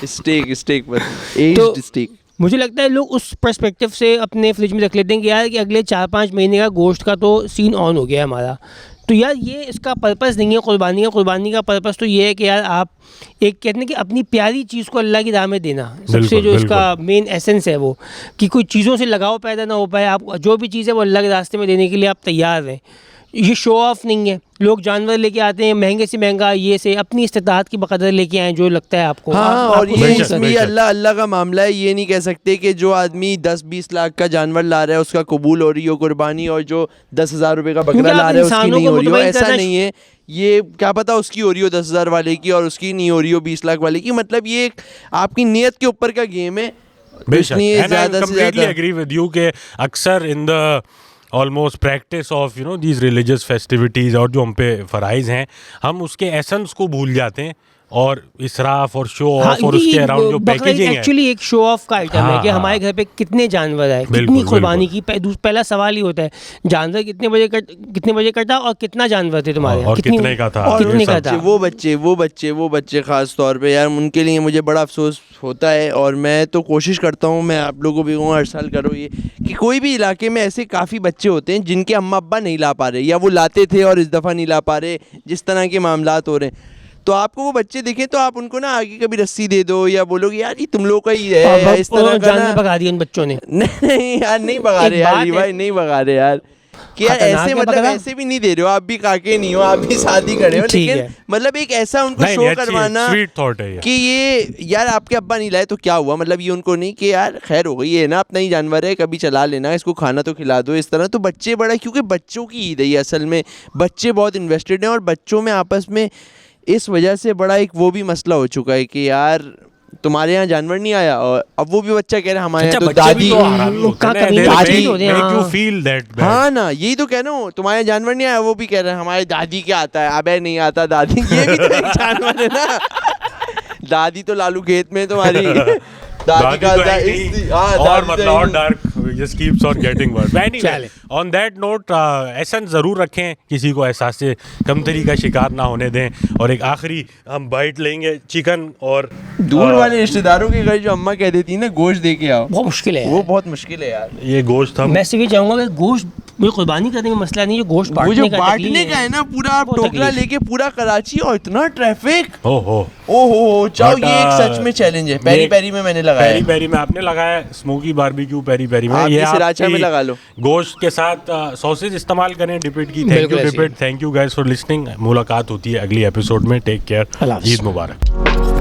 स्टेक पर तो एज्ड स्टेक। मुझे लगता है लोग उस पर्सपेक्टिव से अपने फ्रिज में रख लेते हैं कि यार कि अगले 4-5 महीने का गोश्त का तो सीन ऑन हो गया है हमारा। तो यार ये इसका पर्पस नहीं है कुर्बानी का पर्पस तो ये है कि यार आप एक कहते हैं कि अपनी प्यारी चीज़ को अल्लाह की राह में देना, सबसे जो इसका मेन एसेंस है वो, कि कोई चीज़ों से लगाव पैदा ना हो पाए। आप जो भी चीज़ है वो अल्लाह के रास्ते में देने के लिए आप तैयार रहें। ये शो ऑफ नहीं है। लोग जानवर लेके आते हैं महंगे से महंगा, ये से अपनी इस्तिताअत की बकदर लेके आए जो लगता है आपको। हाँ, और आपको ये नहीं इसमें अल्लाह का मामला है। ये नहीं कह सकते कि जो आदमी 10-20 लाख का जानवर ला रहा है उसका कबूल हो रही हो कुर्बानी, और जो 10,000 रुपए का बकरा ला रहा है उसकी नहीं हो रही हो। ऐसा नहीं है। ये क्या पता उसकी हो रही हो 10,000 वाले की और उसकी नहीं हो रही हो 20 लाख वाले की। मतलब ये एक आपकी नीयत के ऊपर का गेम है। बेशक, and I ज़्यादा से completely ज़्यादा agree with you कि अक्सर in the almost practice of these religious festivities और जो हम पे फ़राइज़ हैं, हम उसके एसेंस को भूल जाते हैं और इसराफ और शो ऑफ और उसके अराउंड जो पैकेजिंग है एक्चुअली एक शो ऑफ का आइटम है कि हमारे घर पे कितने जानवर है, कितनी कुर्बानी की। पहला सवाल ही होता है जानवर कितने बजे कटा और कितना जानवर थे तुम्हारे और कितने का था, और कितने का था। वो बच्चे खास तौर पे यार उनके लिए मुझे बड़ा अफसोस होता है। और मैं तो कोशिश करता हूँ, मैं आप लोगों को भी कहूँगा हर साल करो ये, कि कोई भी इलाके में ऐसे काफ़ी बच्चे होते हैं जिनके अम्मा अब्बा नहीं ला पा रहे, या वो लाते थे और इस दफ़ा नहीं ला पा रहे, जिस तरह के मामलात हो रहे हैं। तो आपको वो बच्चे दिखे तो आप उनको ना आगे कभी रस्सी दे दो, या बोलो कि यार ये तुम लोग का ही है, या इस तरह का जानवर भगा दिए उन बच्चों ने। नहीं यार, नहीं भगा रहे यार भाई, नहीं भगा रहे यार, कि यार ऐसे मतलब ऐसे भी नहीं दे रहे हो, आप भी काके नहीं हो, आप भी शादी करे हो, लेकिन मतलब एक ऐसा उनको शो करवाना स्वीट थॉट है कि ये यार आपके अब्बा नहीं लाए तो क्या हुआ, मतलब ये उनको नहीं कि यार खैर हो गई है ना, अपना ही जानवर है, कभी चला लेना, इसको खाना तो खिला दो, इस तरह। तो बच्चे बड़ा, क्योंकि बच्चों की ईद है ये असल में, बच्चे बहुत इन्वेस्टेड हैं, और बच्चों में आपस में इस वजह से बड़ा एक वो भी मसला हो चुका है कि यार तुम्हारे यहाँ जानवर नहीं आया, और अब वो भी बच्चा कह रहा है हमारे यहाँ तो दादी हाँ ना, यही तो कह रहा हूँ, तुम्हारे जानवर नहीं आया, वो भी कह रहा है हमारे दादी क्या आता है, अबे नहीं आता दादी, ये भी तो एक जानवर है ना। दादी तो लालू खेत में तुम्हारी दादी का और मतलब और dark just keeps on getting worse. Anyway, on that note, essence ज़रूर रखें, किसी को एहसास से कमतरी का शिकार ना होने दें। और एक आखिरी हम बाइट लेंगे चिकन, और दूर वाले रिश्तेदारों के घर जो अम्मा कह देती है ना गोश्त दे के आओ, बहुत मुश्किल है, वो बहुत मुश्किल है यार। ये गोश्त हम मैं सिर्फ ये चाहूँगा कि गोश्त मुझे कुर्बानी करने में मसला नहीं है, गोश्त वो जो बांटने का बांटने तकलीफ का है ना, पूरा आप वो टोकरा तकलीफ। लेके पूरा कराची और इतना ट्रैफिक, ओहो ओहो चाओ, But, ये एक सच में चैलेंज है। पेरी पेरी में मैंने लगाया पेरी है। पेरी में आपने लगाया, स्मोकी बारबेक्यू पेरी पेरी में, आप ये भी सिराचा आपकी में लगा लो। गोश्त के साथ सॉसेज इस्तेमाल करें डिपेट की। थैंक बिल्कुल यू ऐसे ही। डिपेट, thank you guys for listening. मुलाकात होती है अगली एपिसोड में। टेक केयर, अल्लाह हाफ़िज़। ईद मुबारक।